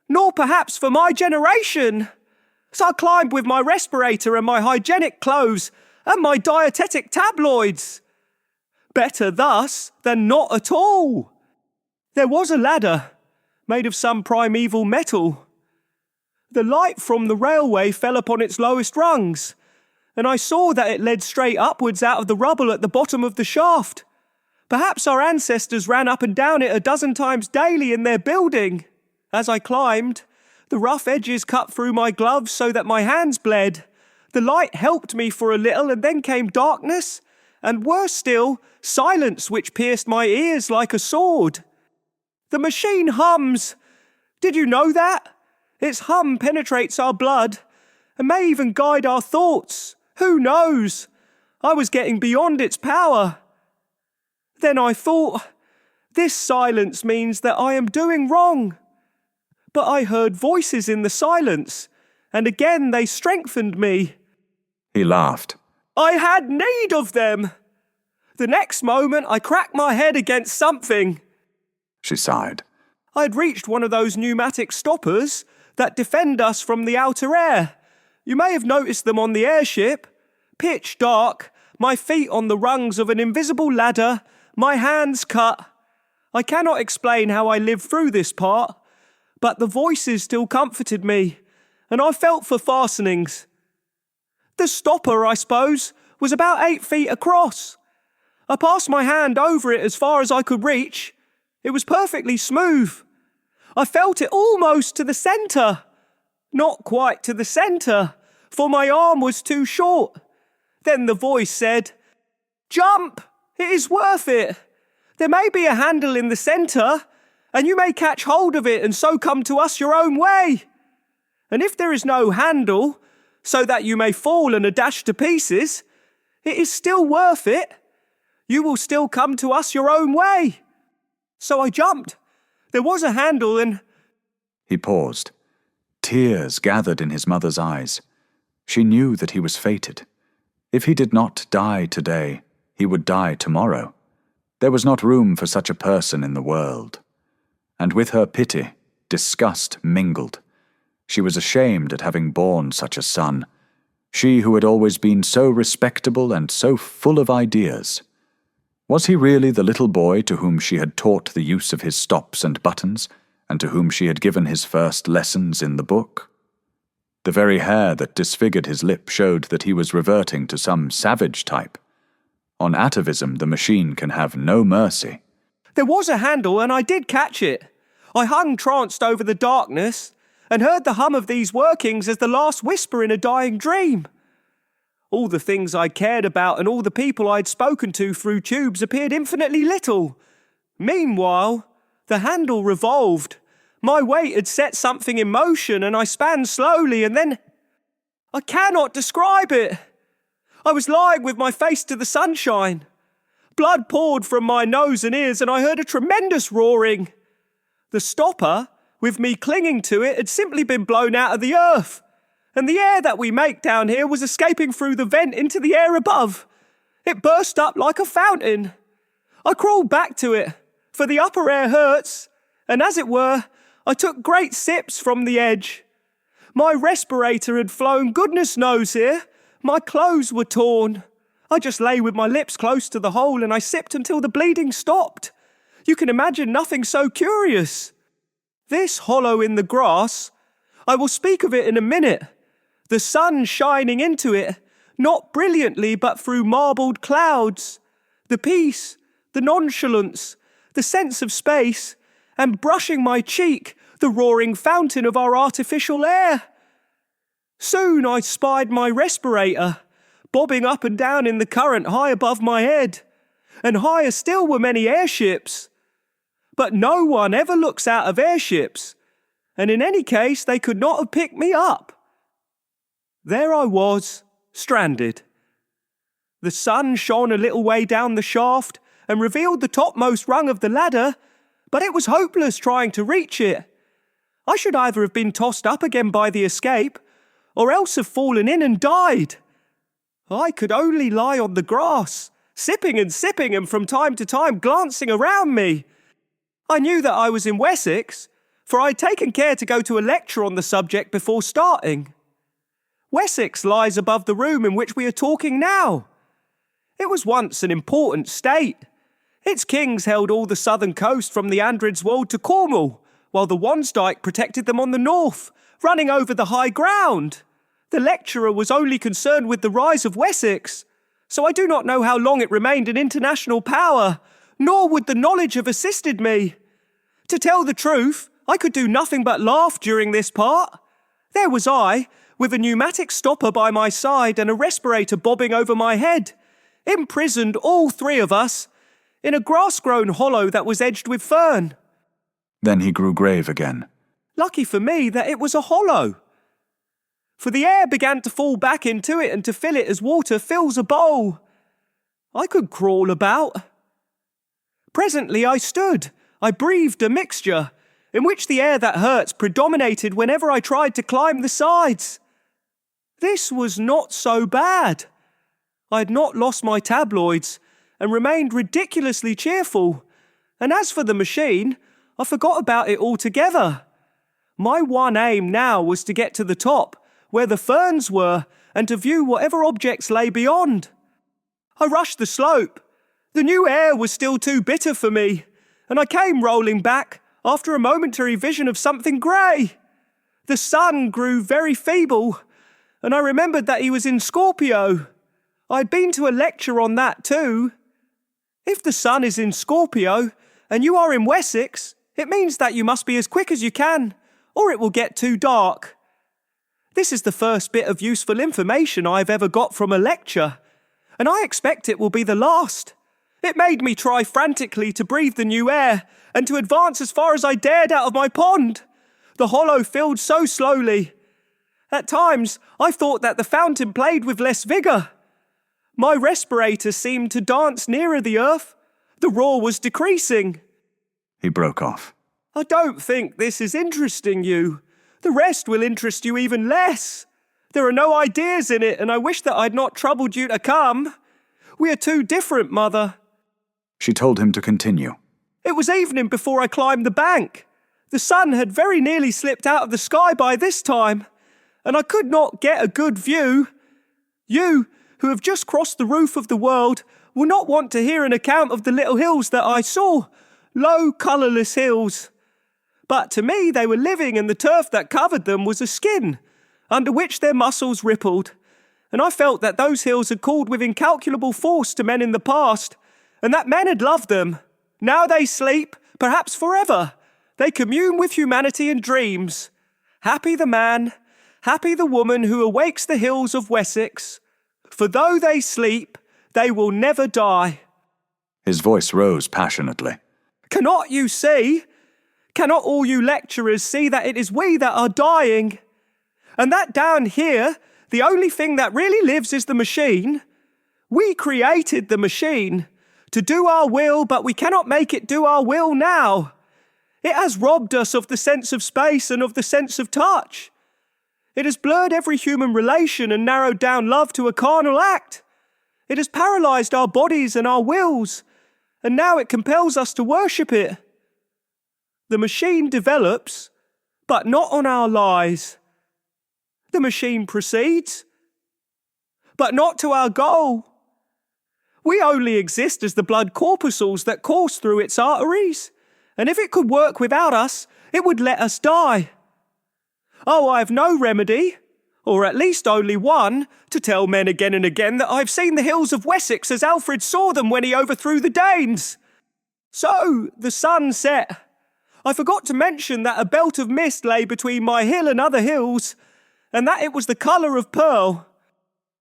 nor perhaps for my generation. So I climbed with my respirator and my hygienic clothes and my dietetic tabloids. Better thus than not at all. There was a ladder, made of some primeval metal. The light from the railway fell upon its lowest rungs, and I saw that it led straight upwards out of the rubble at the bottom of the shaft. Perhaps our ancestors ran up and down it a dozen times daily in their building. As I climbed, the rough edges cut through my gloves so that my hands bled. The light helped me for a little, and then came darkness, and worse still, silence which pierced my ears like a sword. The machine hums. Did you know that? Its hum penetrates our blood, and may even guide our thoughts. Who knows? I was getting beyond its power. Then I thought, this silence means that I am doing wrong. But I heard voices in the silence, and again they strengthened me. He laughed. I had need of them. The next moment I cracked my head against something. She sighed. I had reached one of those pneumatic stoppers that defend us from the outer air. You may have noticed them on the airship. Pitch dark, my feet on the rungs of an invisible ladder, my hands cut. I cannot explain how I lived through this part, but the voices still comforted me, and I felt for fastenings. The stopper, I suppose, was about 8 feet across. I passed my hand over it as far as I could reach. It was perfectly smooth. I felt it almost to the centre. Not quite to the centre, for my arm was too short. Then the voice said, "Jump! It is worth it. There may be a handle in the centre, and you may catch hold of it and so come to us your own way. And if there is no handle, so that you may fall and are dashed to pieces, it is still worth it. You will still come to us your own way." So I jumped. There was a handle and... He paused. Tears gathered in his mother's eyes. She knew that he was fated. If he did not die today, he would die tomorrow. There was not room for such a person in the world. And with her pity, disgust mingled. She was ashamed at having borne such a son, she who had always been so respectable and so full of ideas. Was he really the little boy to whom she had taught the use of his stops and buttons, and to whom she had given his first lessons in the book? The very hair that disfigured his lip showed that he was reverting to some savage type. On atavism, the machine can have no mercy. There was a handle and I did catch it. I hung tranced over the darkness and heard the hum of these workings as the last whisper in a dying dream. All the things I cared about and all the people I'd spoken to through tubes appeared infinitely little. Meanwhile, the handle revolved. My weight had set something in motion and I span slowly and then... I cannot describe it. I was lying with my face to the sunshine. Blood poured from my nose and ears and I heard a tremendous roaring. The stopper, with me clinging to it, had simply been blown out of the earth. And the air that we make down here was escaping through the vent into the air above. It burst up like a fountain. I crawled back to it, for the upper air hurts, and as it were, I took great sips from the edge. My respirator had flown goodness knows here. My clothes were torn. I just lay with my lips close to the hole and I sipped until the bleeding stopped. You can imagine nothing so curious. This hollow in the grass, I will speak of it in a minute. The sun shining into it, not brilliantly but through marbled clouds. The peace, the nonchalance, the sense of space, and brushing my cheek, the roaring fountain of our artificial air. Soon I spied my respirator, bobbing up and down in the current high above my head, and higher still were many airships. But no one ever looks out of airships, and in any case they could not have picked me up. There I was, stranded. The sun shone a little way down the shaft and revealed the topmost rung of the ladder, but it was hopeless trying to reach it. I should either have been tossed up again by the escape, or else have fallen in and died. I could only lie on the grass, sipping and from time to time glancing around me. I knew that I was in Wessex, for I'd taken care to go to a lecture on the subject before starting. Wessex lies above the room in which we are talking now. It was once an important state. Its kings held all the southern coast from the Andrids Wold to Cornwall, while the Wansdyke protected them on the north, running over the high ground. The lecturer was only concerned with the rise of Wessex, so I do not know how long it remained an international power, nor would the knowledge have assisted me. To tell the truth, I could do nothing but laugh during this part. There was I, with a pneumatic stopper by my side and a respirator bobbing over my head, imprisoned all three of us, in a grass-grown hollow that was edged with fern. Then he grew grave again. Lucky for me that it was a hollow. For the air began to fall back into it and to fill it as water fills a bowl. I could crawl about. Presently I stood. I breathed a mixture, in which the air that hurts predominated whenever I tried to climb the sides. This was not so bad. I had not lost my tabloids and remained ridiculously cheerful. And as for the machine, I forgot about it altogether. My one aim now was to get to the top, where the ferns were, and to view whatever objects lay beyond. I rushed the slope. The new air was still too bitter for me, and I came rolling back after a momentary vision of something grey. The sun grew very feeble, and I remembered that he was in Scorpio. I'd been to a lecture on that too. If the sun is in Scorpio, and you are in Wessex, it means that you must be as quick as you can, or it will get too dark. This is the first bit of useful information I've ever got from a lecture, and I expect it will be the last. It made me try frantically to breathe the new air and to advance as far as I dared out of my pond. The hollow filled so slowly. At times, I thought that the fountain played with less vigour. My respirator seemed to dance nearer the earth. The roar was decreasing. He broke off. I don't think this is interesting you. The rest will interest you even less. There are no ideas in it, and I wish that I'd not troubled you to come. We are too different, Mother. She told him to continue. It was evening before I climbed the bank. The sun had very nearly slipped out of the sky by this time, and I could not get a good view. You, who have just crossed the roof of the world, will not want to hear an account of the little hills that I saw, low, colourless hills. But to me they were living, and the turf that covered them was a skin, under which their muscles rippled, and I felt that those hills had called with incalculable force to men in the past, and that men had loved them. Now they sleep, perhaps forever. They commune with humanity in dreams. Happy the man, happy the woman who awakes the hills of Wessex, for though they sleep, they will never die. His voice rose passionately. Cannot you see? Cannot all you lecturers see that it is we that are dying? And that down here, the only thing that really lives is the machine? We created the machine to do our will, but we cannot make it do our will now. It has robbed us of the sense of space and of the sense of touch. It has blurred every human relation and narrowed down love to a carnal act. It has paralysed our bodies and our wills, and now it compels us to worship it. The machine develops, but not on our lies. The machine proceeds, but not to our goal. We only exist as the blood corpuscles that course through its arteries, and if it could work without us, it would let us die. Oh, I have no remedy, or at least only one, to tell men again and again that I've seen the hills of Wessex as Alfred saw them when he overthrew the Danes. So, the sun set. I forgot to mention that a belt of mist lay between my hill and other hills, and that it was the colour of pearl.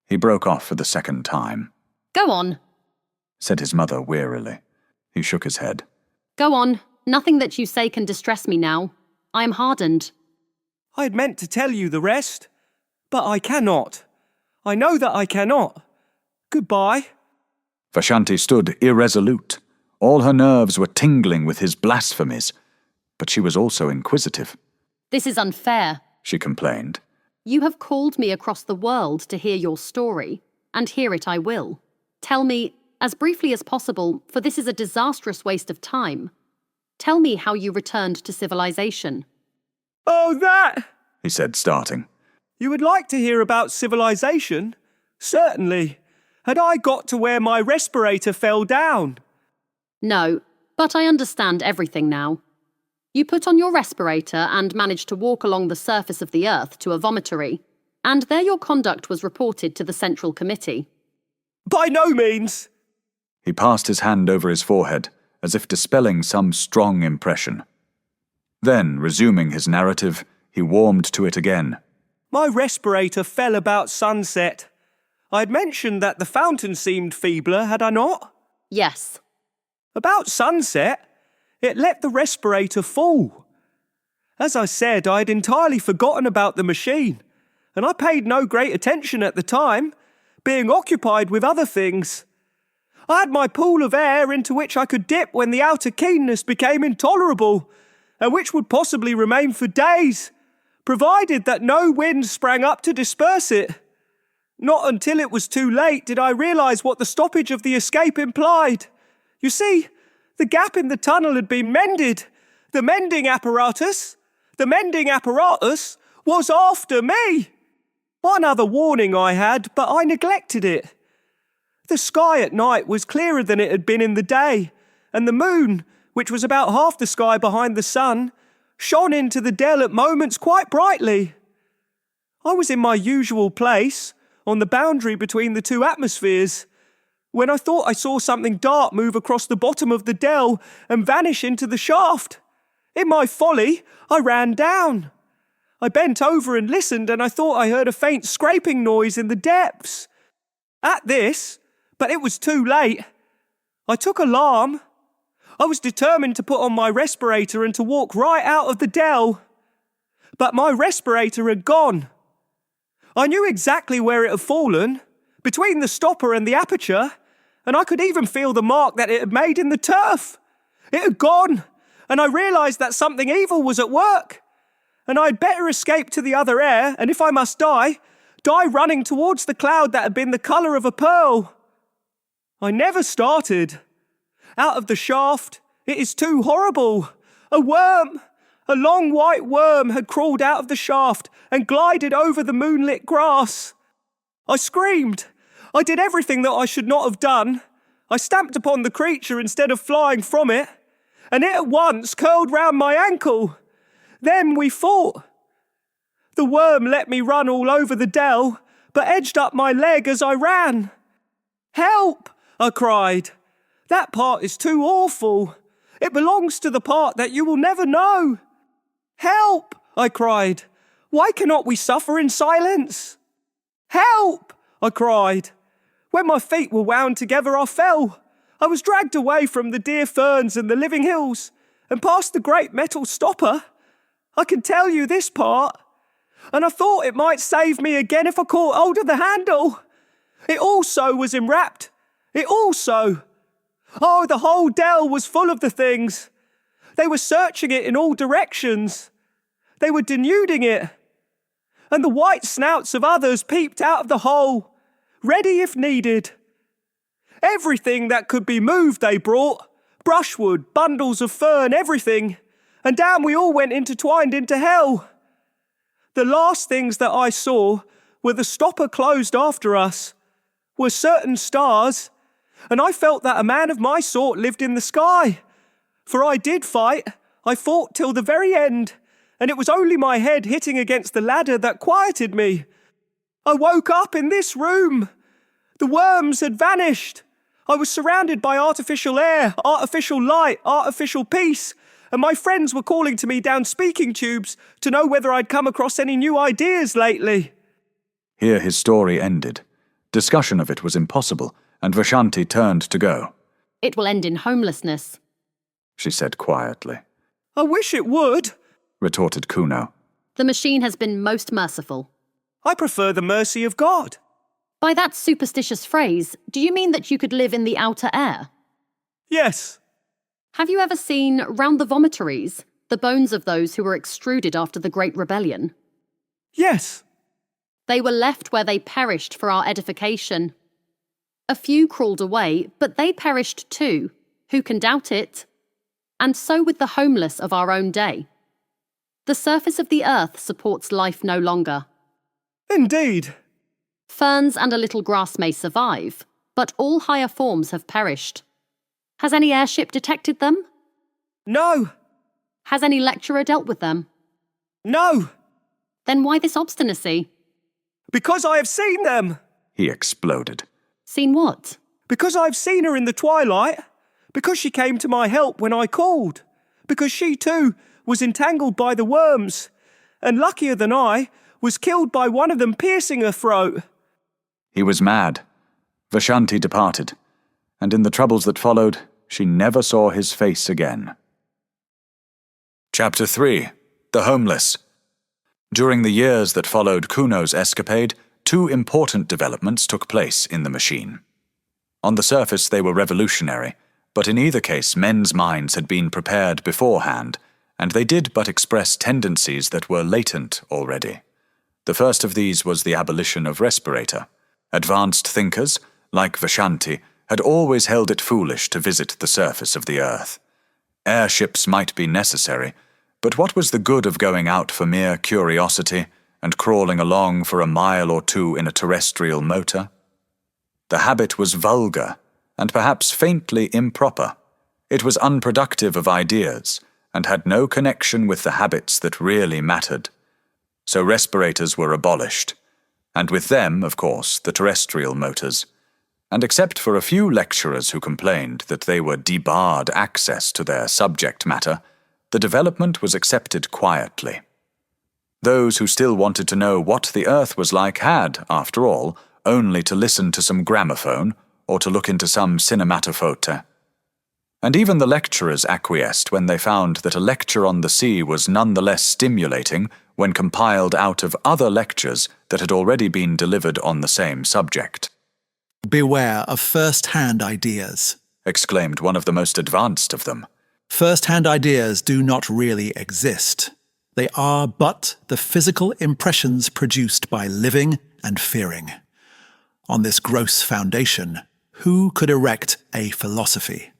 He broke off for the second time. Go on. Said his mother wearily. He shook his head. Go on. Nothing that you say can distress me now. I am hardened. I had meant to tell you the rest, but I cannot. I know that I cannot. Goodbye. Vashanti stood irresolute. All her nerves were tingling with his blasphemies, but she was also inquisitive. This is unfair, she complained. You have called me across the world to hear your story, and hear it I will. Tell me, as briefly as possible, for this is a disastrous waste of time. Tell me how you returned to civilization. Oh, that! He said, starting. You would like to hear about civilization? Certainly. Had I got to where my respirator fell down? No, but I understand everything now. You put on your respirator and managed to walk along the surface of the earth to a vomitory, and there your conduct was reported to the Central Committee. By no means! He passed his hand over his forehead, as if dispelling some strong impression. Then, resuming his narrative, he warmed to it again. My respirator fell about sunset. I had mentioned that the fountain seemed feebler, had I not? Yes. About sunset, it let the respirator fall. As I said, I had entirely forgotten about the machine, and I paid no great attention at the time, being occupied with other things. I had my pool of air into which I could dip when the outer keenness became intolerable, and which would possibly remain for days, provided that no wind sprang up to disperse it. Not until it was too late did I realise what the stoppage of the escape implied. You see, the gap in the tunnel had been mended. The mending apparatus was after me. One other warning I had, but I neglected it. The sky at night was clearer than it had been in the day, and the moon, which was about half the sky behind the sun, shone into the dell at moments quite brightly. I was in my usual place, on the boundary between the two atmospheres, when I thought I saw something dark move across the bottom of the dell and vanish into the shaft. In my folly, I ran down. I bent over and listened, and I thought I heard a faint scraping noise in the depths. At this, but it was too late. I took alarm. I was determined to put on my respirator and to walk right out of the dell. But my respirator had gone. I knew exactly where it had fallen, between the stopper and the aperture, and I could even feel the mark that it had made in the turf. It had gone, and I realised that something evil was at work, and I had better escape to the other air, and if I must die running towards the cloud that had been the colour of a pearl. I never started. Out of the shaft, it is too horrible. A worm, a long white worm, had crawled out of the shaft and glided over the moonlit grass. I screamed. I did everything that I should not have done. I stamped upon the creature instead of flying from it, and it at once curled round my ankle. Then we fought. The worm let me run all over the dell, but edged up my leg as I ran. Help! I cried. That part is too awful. It belongs to the part that you will never know. Help! I cried. Why cannot we suffer in silence? Help! I cried. When my feet were wound together, I fell. I was dragged away from the dear ferns and the living hills, and past the great metal stopper. I can tell you this part. And I thought it might save me again if I caught hold of the handle. It also was enwrapped. It also. Oh, the whole dell was full of the things. They were searching it in all directions. They were denuding it. And the white snouts of others peeped out of the hole, ready if needed. Everything that could be moved they brought. Brushwood, bundles of fern, everything. And down we all went intertwined into hell. The last things that I saw were the stopper closed after us, were certain stars, and I felt that a man of my sort lived in the sky. For I did fight, I fought till the very end, and it was only my head hitting against the ladder that quieted me. I woke up in this room. The worms had vanished. I was surrounded by artificial air, artificial light, artificial peace, and my friends were calling to me down speaking tubes to know whether I'd come across any new ideas lately. Here his story ended. Discussion of it was impossible, and Vashanti turned to go. It will end in homelessness, She said quietly. I wish it would, Retorted Kuno. The machine has been most merciful. I prefer the mercy of God. By that superstitious phrase, do you mean that you could live in the outer air? Yes. Have you ever seen round the vomitories, the bones of those who were extruded after the Great Rebellion? Yes. They were left where they perished for our edification. A few crawled away, but they perished too. Who can doubt it? And so with the homeless of our own day. The surface of the earth supports life no longer. Indeed. Ferns and a little grass may survive, but all higher forms have perished. Has any airship detected them? No. Has any lecturer dealt with them? No. Then why this obstinacy? Because I have seen them. He exploded. Seen what? Because I've seen her in the twilight. Because she came to my help when I called. Because she, too, was entangled by the worms. And luckier than I, was killed by one of them piercing her throat. He was mad. Vashanti departed, and in the troubles that followed, she never saw his face again. Chapter 3. The Homeless. During the years that followed Kuno's escapade, two important developments took place in the machine. On the surface they were revolutionary, but in either case men's minds had been prepared beforehand, and they did but express tendencies that were latent already. The first of these was the abolition of respirator. Advanced thinkers, like Vashanti, had always held it foolish to visit the surface of the earth. Airships might be necessary, but what was the good of going out for mere curiosity and crawling along for a mile or two in a terrestrial motor? The habit was vulgar and perhaps faintly improper. It was unproductive of ideas and had no connection with the habits that really mattered. So respirators were abolished, and with them, of course, the terrestrial motors. And except for a few lecturers who complained that they were debarred access to their subject matter, the development was accepted quietly. Those who still wanted to know what the earth was like had, after all, only to listen to some gramophone or to look into some cinematophote. And even the lecturers acquiesced when they found that a lecture on the sea was none the less stimulating when compiled out of other lectures that had already been delivered on the same subject. Beware of first-hand ideas, Exclaimed one of the most advanced of them. First-hand ideas do not really exist. They are but the physical impressions produced by living and fearing. On this gross foundation, who could erect a philosophy?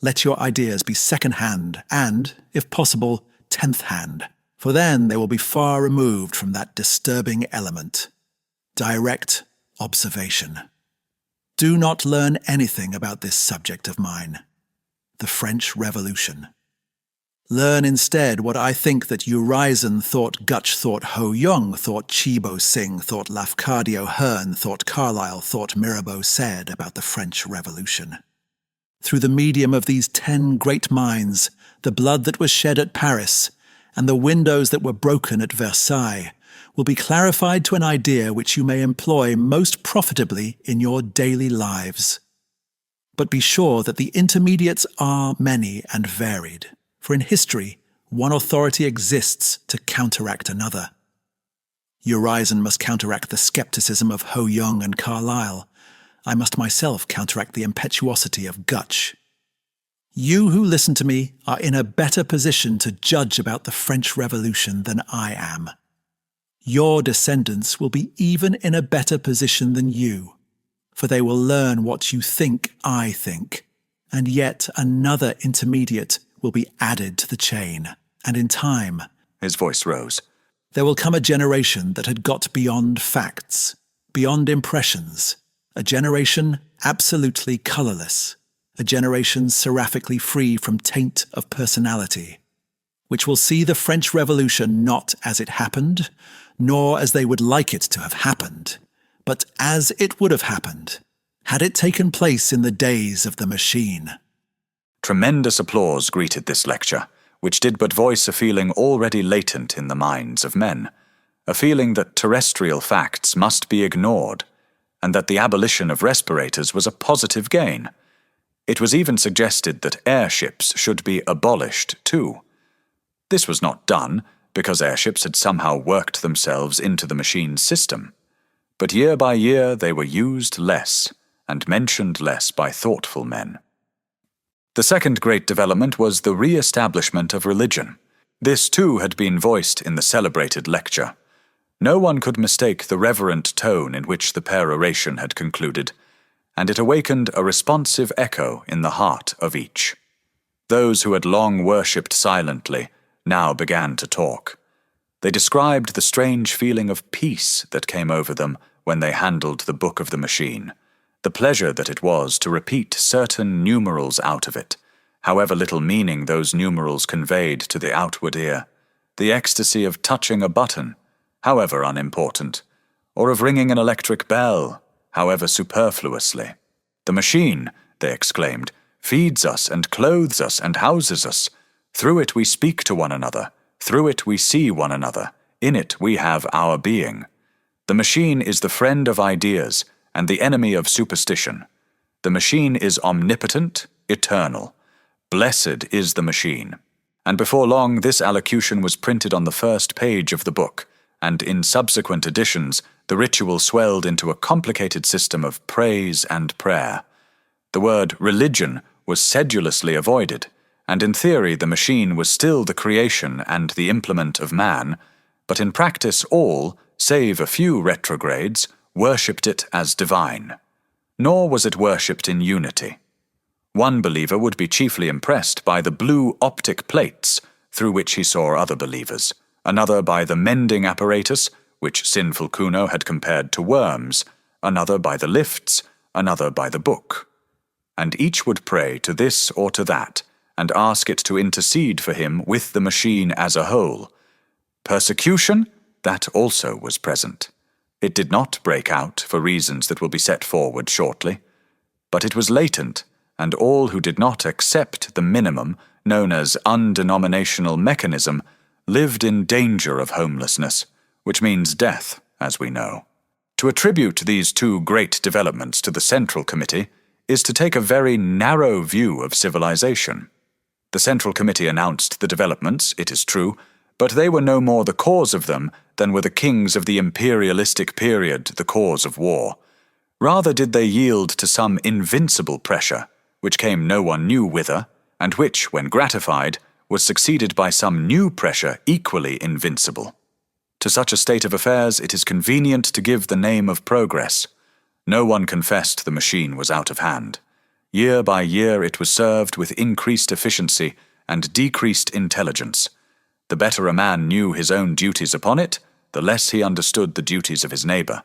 Let your ideas be second-hand and, if possible, tenth-hand, for then they will be far removed from that disturbing element. Direct observation. Do not learn anything about this subject of mine, the French Revolution. Learn instead what I think that Urizen thought Gutch thought Ho Young thought Chibo Singh thought Lafcadio Hearn thought Carlyle thought Mirabeau said about the French Revolution. Through the medium of these 10 great minds, the blood that was shed at Paris, and the windows that were broken at Versailles, will be clarified to an idea which you may employ most profitably in your daily lives. But be sure that the intermediates are many and varied. For in history, one authority exists to counteract another. Urizen must counteract the skepticism of Ho Young and Carlyle. I must myself counteract the impetuosity of Gutch. You who listen to me are in a better position to judge about the French Revolution than I am. Your descendants will be even in a better position than you, for they will learn what you think I think, and yet another intermediate will be added to the chain, and in time, His voice rose. there will come a generation that had got beyond facts, beyond impressions, a generation absolutely colourless, a generation seraphically free from taint of personality, which will see the French Revolution not as it happened, nor as they would like it to have happened, but as it would have happened, had it taken place in the days of the machine. Tremendous applause greeted this lecture, which did but voice a feeling already latent in the minds of men, a feeling that terrestrial facts must be ignored, and that the abolition of respirators was a positive gain. It was even suggested that airships should be abolished too. This was not done because airships had somehow worked themselves into the machine's system, but year by year they were used less and mentioned less by thoughtful men. The second great development was the re-establishment of religion. This too had been voiced in the celebrated lecture. No one could mistake the reverent tone in which the peroration had concluded, and it awakened a responsive echo in the heart of each. Those who had long worshipped silently now began to talk. They described the strange feeling of peace that came over them when they handled the book of the machine, the pleasure that it was to repeat certain numerals out of it, however little meaning those numerals conveyed to the outward ear, the ecstasy of touching a button, however unimportant, or of ringing an electric bell, however superfluously. The machine, they exclaimed, feeds us and clothes us and houses us. Through it we speak to one another. Through it we see one another. In it we have our being. The machine is the friend of ideas and the enemy of superstition. The machine is omnipotent, eternal. Blessed is the machine. And before long this allocution was printed on the first page of the book, and in subsequent editions the ritual swelled into a complicated system of praise and prayer. The word religion was sedulously avoided, and in theory the machine was still the creation and the implement of man, but in practice all, save a few retrogrades, worshipped it as divine. Nor was it worshipped in unity. One believer would be chiefly impressed by the blue optic plates through which he saw other believers, another by the mending apparatus, which sinful Kuno had compared to worms, another by the lifts, another by the book. And each would pray to this or to that, and ask it to intercede for him with the machine as a whole. Persecution, that also was present. It did not break out for reasons that will be set forward shortly, but it was latent, and all who did not accept the minimum, known as undenominational mechanism, lived in danger of homelessness, which means death, as we know. To attribute these two great developments to the Central Committee is to take a very narrow view of civilization. The Central Committee announced the developments, it is true, but they were no more the cause of them than were the kings of the imperialistic period the cause of war. Rather did they yield to some invincible pressure, which came no one knew whither, and which, when gratified, was succeeded by some new pressure equally invincible. To such a state of affairs it is convenient to give the name of progress. No one confessed the machine was out of hand. Year by year it was served with increased efficiency and decreased intelligence. The better a man knew his own duties upon it, the less he understood the duties of his neighbour,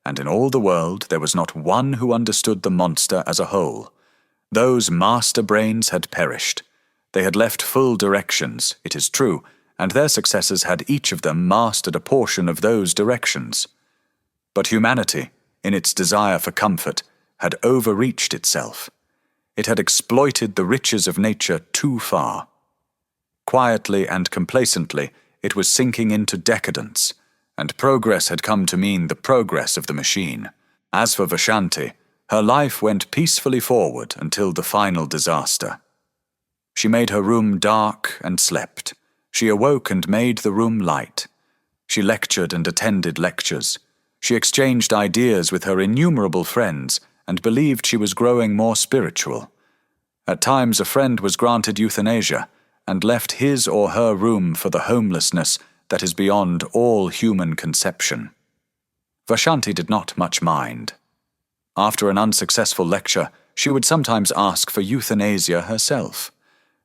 and in all the world there was not one who understood the monster as a whole. Those master brains had perished. They had left full directions, it is true, and their successors had each of them mastered a portion of those directions. But humanity, in its desire for comfort, had overreached itself. It had exploited the riches of nature too far. Quietly and complacently, it was sinking into decadence, and progress had come to mean the progress of the machine. As for Vashanti, her life went peacefully forward until the final disaster. She made her room dark and slept. She awoke and made the room light. She lectured and attended lectures. She exchanged ideas with her innumerable friends and believed she was growing more spiritual. At times a friend was granted euthanasia and left his or her room for the homelessness that is beyond all human conception. Vashanti did not much mind. After an unsuccessful lecture, she would sometimes ask for euthanasia herself.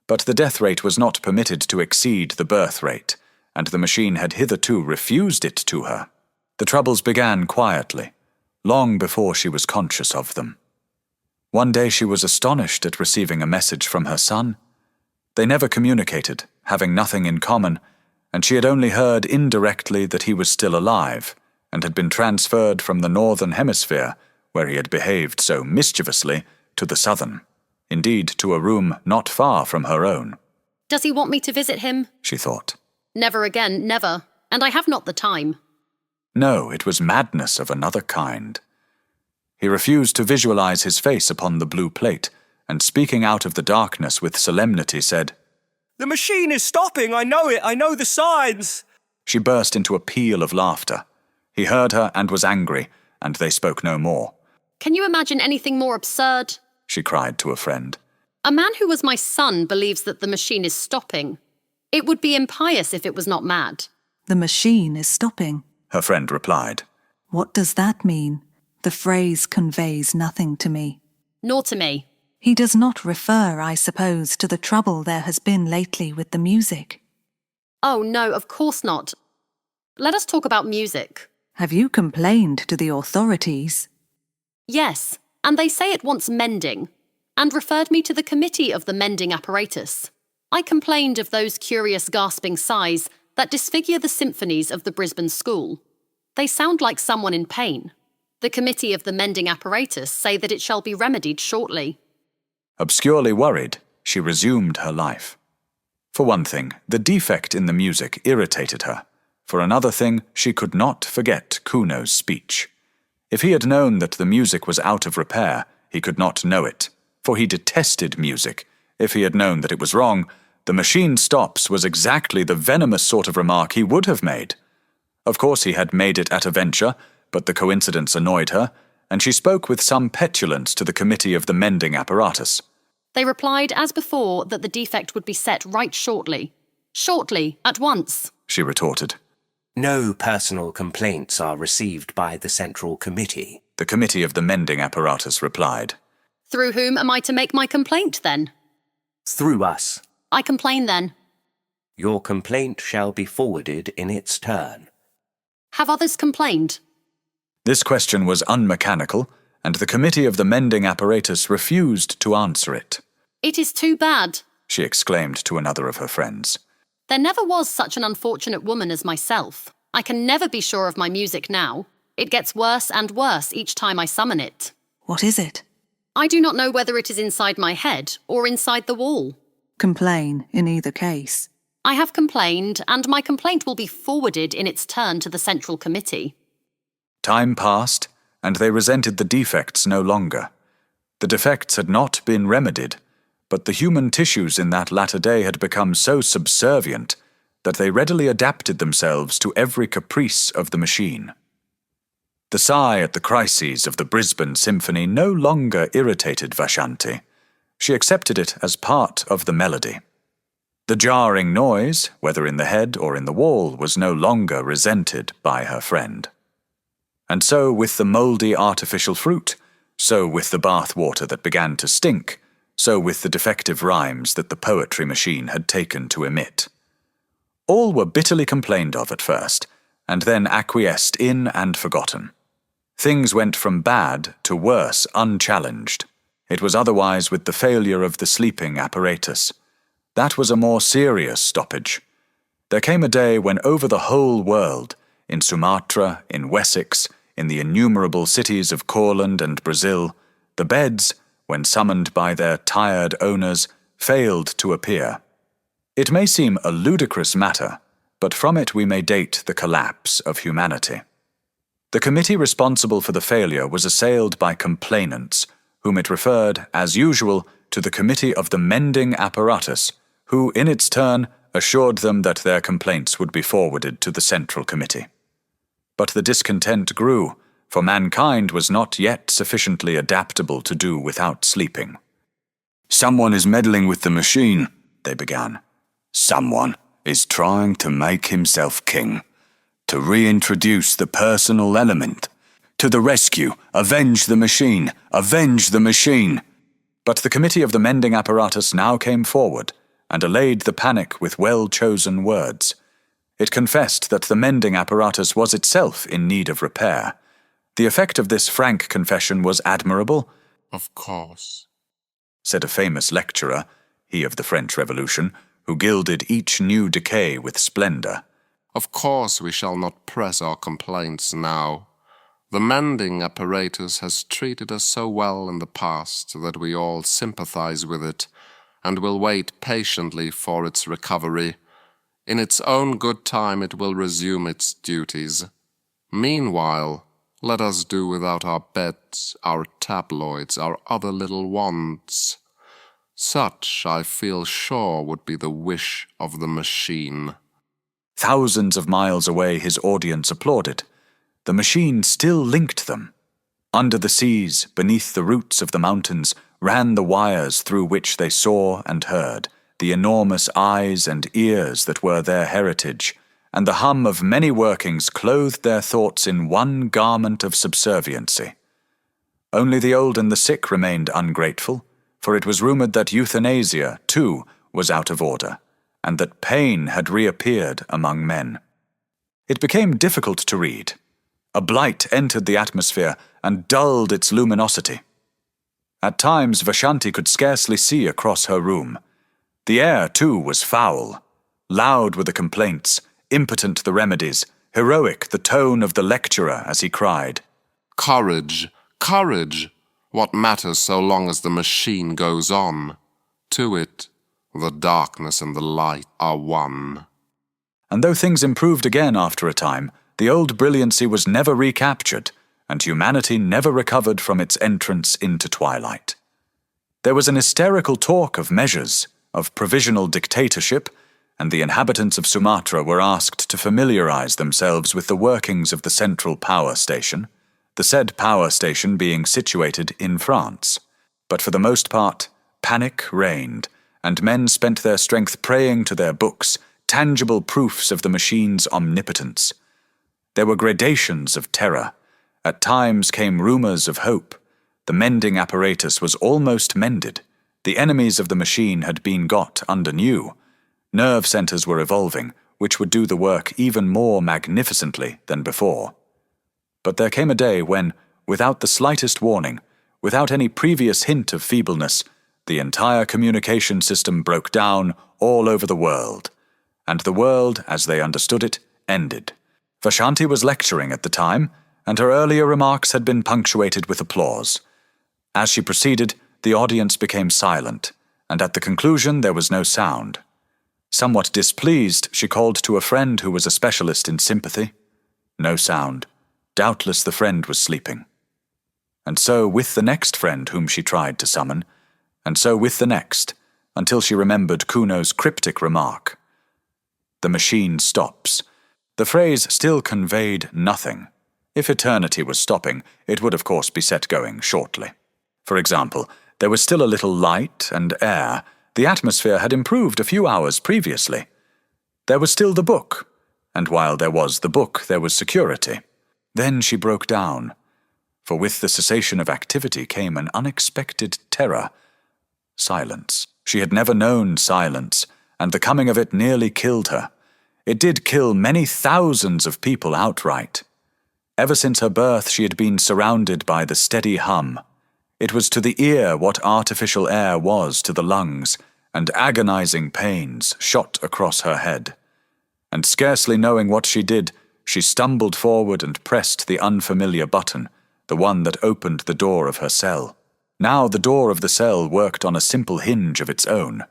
But the death rate was not permitted to exceed the birth rate, and the machine had hitherto refused it to her. The troubles began quietly, long before she was conscious of them. One day she was astonished at receiving a message from her son. They never communicated, having nothing in common, and she had only heard indirectly that he was still alive, and had been transferred from the northern hemisphere, where he had behaved so mischievously, to the southern. Indeed, to a room not far from her own. Does he want me to visit him? She thought. Never again, never. And I have not the time. No, it was madness of another kind. He refused to visualize his face upon the blue plate, and speaking out of the darkness with solemnity said, The machine is stopping, I know it, I know the signs. She burst into a peal of laughter. He heard her and was angry, and they spoke no more. Can you imagine anything more absurd? She cried to a friend. A man who was my son believes that the machine is stopping. It would be impious if it was not mad. The machine is stopping, Her friend replied. What does that mean? The phrase conveys nothing to me. Nor to me. He does not refer, I suppose, to the trouble there has been lately with the music. Oh, no, of course not. Let us talk about music. Have you complained to the authorities? Yes, and they say it wants mending, and referred me to the committee of the mending apparatus. I complained of those curious gasping sighs that disfigure the symphonies of the Brisbane school. They sound like someone in pain. The committee of the mending apparatus say that it shall be remedied shortly. Obscurely worried, she resumed her life. For one thing, the defect in the music irritated her. For another thing, she could not forget Kuno's speech. If he had known that the music was out of repair, he could not know it, for he detested music. If he had known that it was wrong, the machine stops was exactly the venomous sort of remark he would have made. Of course he had made it at a venture, but the coincidence annoyed her, and she spoke with some petulance to the committee of the mending apparatus. They replied, as before, that the defect would be set right shortly. Shortly, at once, She retorted. No personal complaints are received by the Central Committee. The committee of the mending apparatus replied. Through whom am I to make my complaint, then? Through us. I complain, then. Your complaint shall be forwarded in its turn. Have others complained? This question was unmechanical, and the committee of the mending apparatus refused to answer it. It is too bad. She exclaimed to another of her friends. There never was such an unfortunate woman as myself. I can never be sure of my music now. It gets worse and worse each time I summon it. What is it? I do not know whether it is inside my head or inside the wall. Complain in either case. I have complained, and my complaint will be forwarded in its turn to the Central Committee. Time passed, and they resented the defects no longer. The defects had not been remedied, but the human tissues in that latter day had become so subservient that they readily adapted themselves to every caprice of the machine. The sigh at the crises of the Brisbane Symphony no longer irritated Vashanti. She accepted it as part of the melody. The jarring noise, whether in the head or in the wall, was no longer resented by her friend. And so with the mouldy artificial fruit, so with the bath water that began to stink, so with the defective rhymes that the poetry machine had taken to emit. All were bitterly complained of at first, and then acquiesced in and forgotten. Things went from bad to worse unchallenged. It was otherwise with the failure of the sleeping apparatus. That was a more serious stoppage. There came a day when over the whole world, in Sumatra, in Wessex, in the innumerable cities of Courland and Brazil, the beds, when summoned by their tired owners, failed to appear. It may seem a ludicrous matter, but from it we may date the collapse of humanity. The committee responsible for the failure was assailed by complainants, whom it referred, as usual, to the Committee of the Mending Apparatus, who, in its turn, assured them that their complaints would be forwarded to the Central Committee. But the discontent grew, for mankind was not yet sufficiently adaptable to do without sleeping. "Someone is meddling with the machine," they began. "Someone is trying to make himself king, to reintroduce the personal element. To the rescue! Avenge the machine! Avenge the machine!" But the Committee of the Mending Apparatus now came forward and allayed the panic with well-chosen words. It confessed that the mending apparatus was itself in need of repair. The effect of this frank confession was admirable. "Of course," said a famous lecturer, he of the French Revolution, who gilded each new decay with splendor. "Of course we shall not press our complaints now. The mending apparatus has treated us so well in the past that we all sympathize with it, and will wait patiently for its recovery. In its own good time it will resume its duties. Meanwhile, let us do without our beds, our tabloids, our other little wants. Such, I feel sure, would be the wish of the machine." Thousands of miles away his audience applauded. The machine still linked them. Under the seas, beneath the roots of the mountains, ran the wires through which they saw and heard, the enormous eyes and ears that were their heritage, and the hum of many workings clothed their thoughts in one garment of subserviency. Only the old and the sick remained ungrateful, for it was rumored that euthanasia, too, was out of order, and that pain had reappeared among men. It became difficult to read. A blight entered the atmosphere and dulled its luminosity. At times Vashanti could scarcely see across her room. The air, too, was foul. Loud were the complaints, impotent the remedies, heroic the tone of the lecturer as he cried, "Courage, courage! What matters so long as the machine goes on? To it, the darkness and the light are one." And though things improved again after a time, the old brilliancy was never recaptured, and humanity never recovered from its entrance into twilight. There was an hysterical talk of measures, of provisional dictatorship, and the inhabitants of Sumatra were asked to familiarize themselves with the workings of the central power station, the said power station being situated in France. But for the most part, panic reigned, and men spent their strength praying to their books, tangible proofs of the machine's omnipotence. There were gradations of terror. At times came rumors of hope. The mending apparatus was almost mended. The enemies of the machine had been got under new. Nerve centers were evolving, which would do the work even more magnificently than before. But there came a day when, without the slightest warning, without any previous hint of feebleness, the entire communication system broke down all over the world, and the world, as they understood it, ended. Vashanti was lecturing at the time, and her earlier remarks had been punctuated with applause. As she proceeded, the audience became silent, and at the conclusion there was no sound. Somewhat displeased, she called to a friend who was a specialist in sympathy. No sound. Doubtless the friend was sleeping. And so with the next friend whom she tried to summon, and so with the next, until she remembered Kuno's cryptic remark. The machine stops. The phrase still conveyed nothing. If eternity was stopping, it would of course be set going shortly. For example, there was still a little light and air. The atmosphere had improved a few hours previously. There was still the book, and while there was the book, there was security. Then she broke down, for with the cessation of activity came an unexpected terror. Silence. She had never known silence, and the coming of it nearly killed her. It did kill many thousands of people outright. Ever since her birth she had been surrounded by the steady hum. It was to the ear what artificial air was to the lungs, and agonizing pains shot across her head. And scarcely knowing what she did, she stumbled forward and pressed the unfamiliar button, the one that opened the door of her cell. Now the door of the cell worked on a simple hinge of its own.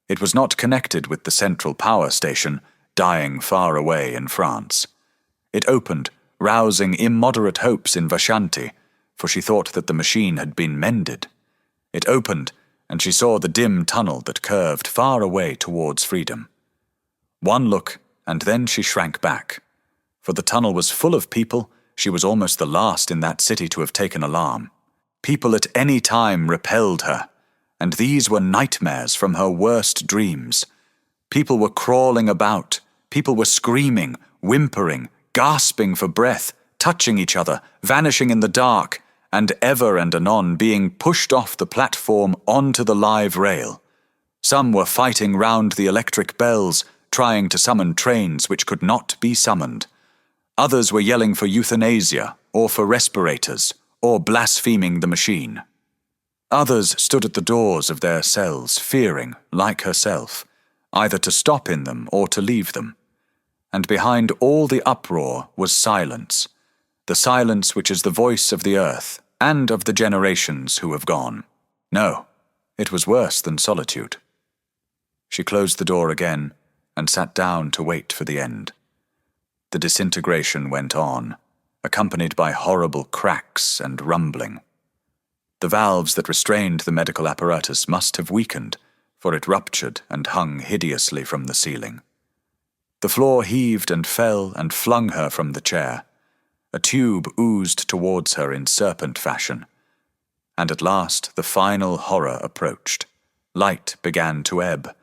It was not connected with the central power station, dying far away in France. It opened, rousing immoderate hopes in Vashanti, for she thought that the machine had been mended. It opened, and she saw the dim tunnel that curved far away towards freedom. One look, and then she shrank back. For the tunnel was full of people. She was almost the last in that city to have taken alarm. People at any time repelled her, and these were nightmares from her worst dreams. People were crawling about. People were screaming, whimpering, gasping for breath, touching each other, vanishing in the dark, and ever and anon being pushed off the platform onto the live rail. Some were fighting round the electric bells, trying to summon trains which could not be summoned. Others were yelling for euthanasia, or for respirators, or blaspheming the machine. Others stood at the doors of their cells, fearing, like herself, either to stop in them or to leave them. And behind all the uproar was silence, the silence which is the voice of the earth and of the generations who have gone. No, it was worse than solitude. She closed the door again and sat down to wait for the end. The disintegration went on, accompanied by horrible cracks and rumbling. The valves that restrained the medical apparatus must have weakened, for it ruptured and hung hideously from the ceiling. The floor heaved and fell and flung her from the chair. A tube oozed towards her in serpent fashion. And at last the final horror approached. Light began to ebb,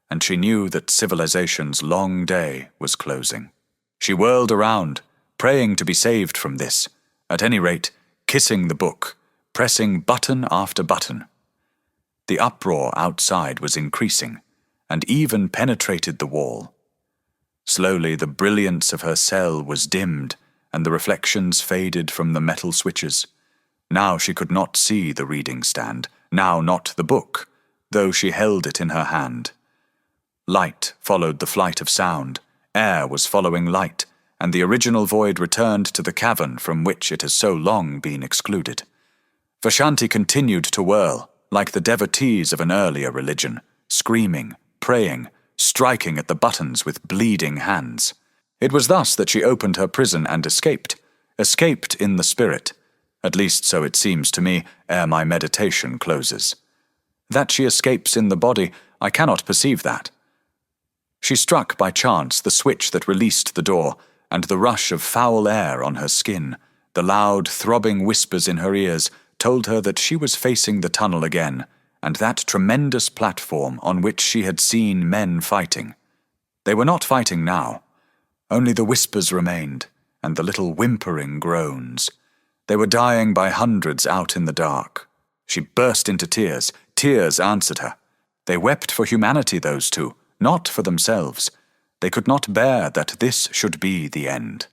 and she knew that civilization's long day was closing. She whirled around, praying to be saved from this, at any rate, kissing the book, pressing button after button. The uproar outside was increasing, and even penetrated the wall. Slowly the brilliance of her cell was dimmed, and the reflections faded from the metal switches. Now she could not see the reading stand, now not the book, though she held it in her hand. Light followed the flight of sound, air was following light, and the original void returned to the cavern from which it has so long been excluded. Vashanti continued to whirl, like the devotees of an earlier religion, screaming, praying, striking at the buttons with bleeding hands. It was thus that she opened her prison and escaped in the spirit, at least so it seems to me ere my meditation closes. That she escapes in the body, I cannot perceive that. She struck by chance the switch that released the door, and the rush of foul air on her skin, the loud throbbing whispers in her ears, told her that she was facing the tunnel again, and that tremendous platform on which she had seen men fighting. They were not fighting now. Only the whispers remained, and the little whimpering groans. They were dying by hundreds out in the dark. She burst into tears. Tears answered her. They wept for humanity, those two, not for themselves. They could not bear that this should be the end.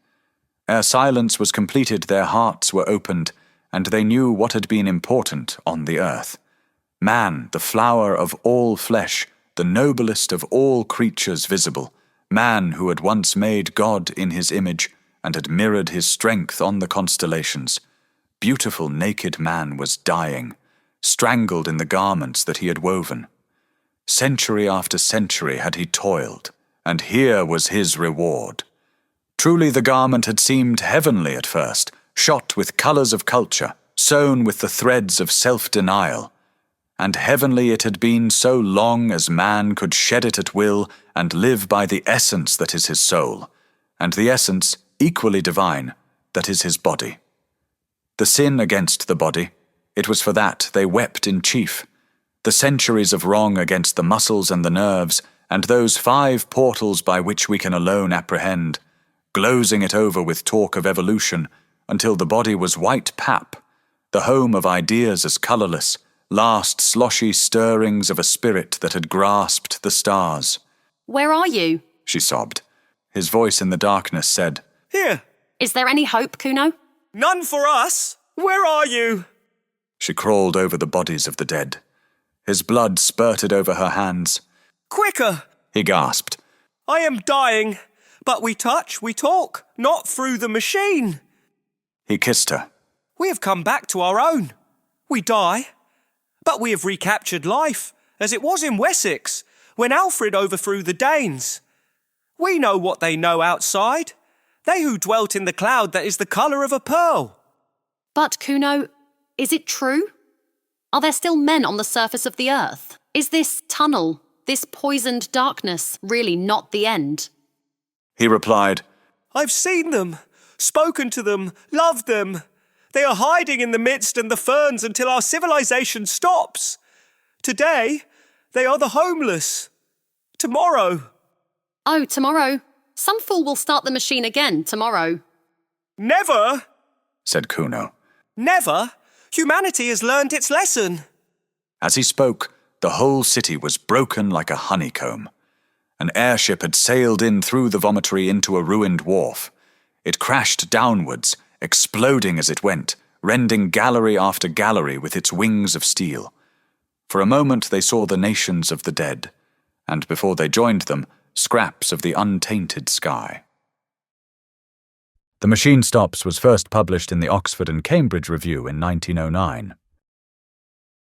Ere silence was completed, their hearts were opened, and they knew what had been important on the earth. Man, the flower of all flesh, the noblest of all creatures visible, man who had once made God in his image and had mirrored his strength on the constellations. Beautiful naked man was dying, strangled in the garments that he had woven. Century after century had he toiled, and here was his reward. Truly the garment had seemed heavenly at first, shot with colors of culture, sewn with the threads of self-denial. And heavenly it had been so long as man could shed it at will and live by the essence that is his soul, and the essence, equally divine, that is his body. The sin against the body, it was for that they wept in chief. The centuries of wrong against the muscles and the nerves, and those 5 portals by which we can alone apprehend, glozing it over with talk of evolution, until the body was white pap, the home of ideas as colorless, last sloshy stirrings of a spirit that had grasped the stars. Where are you? She sobbed. His voice in the darkness said, Here. Is there any hope, Kuno? None for us. Where are you? She crawled over the bodies of the dead. His blood spurted over her hands. Quicker! He gasped. I am dying, but we touch, we talk, not through the machine. He kissed her. We have come back to our own. We die, but we have recaptured life, as it was in Wessex, when Alfred overthrew the Danes. We know what they know outside, they who dwelt in the cloud that is the colour of a pearl. But, Kuno, is it true? Are there still men on the surface of the earth? Is this tunnel, this poisoned darkness, really not the end? He replied, I've seen them, spoken to them, loved them. They are hiding in the mist and the ferns until our civilization stops. Today, they are the homeless. Tomorrow. Oh, tomorrow. Some fool will start the machine again tomorrow. Never, said Kuno. Never. Humanity has learned its lesson. As he spoke, the whole city was broken like a honeycomb. An airship had sailed in through the vomitory into a ruined wharf. It crashed downwards, exploding as it went, rending gallery after gallery with its wings of steel. For a moment they saw the nations of the dead, and before they joined them, scraps of the untainted sky. The Machine Stops was first published in the Oxford and Cambridge Review in 1909.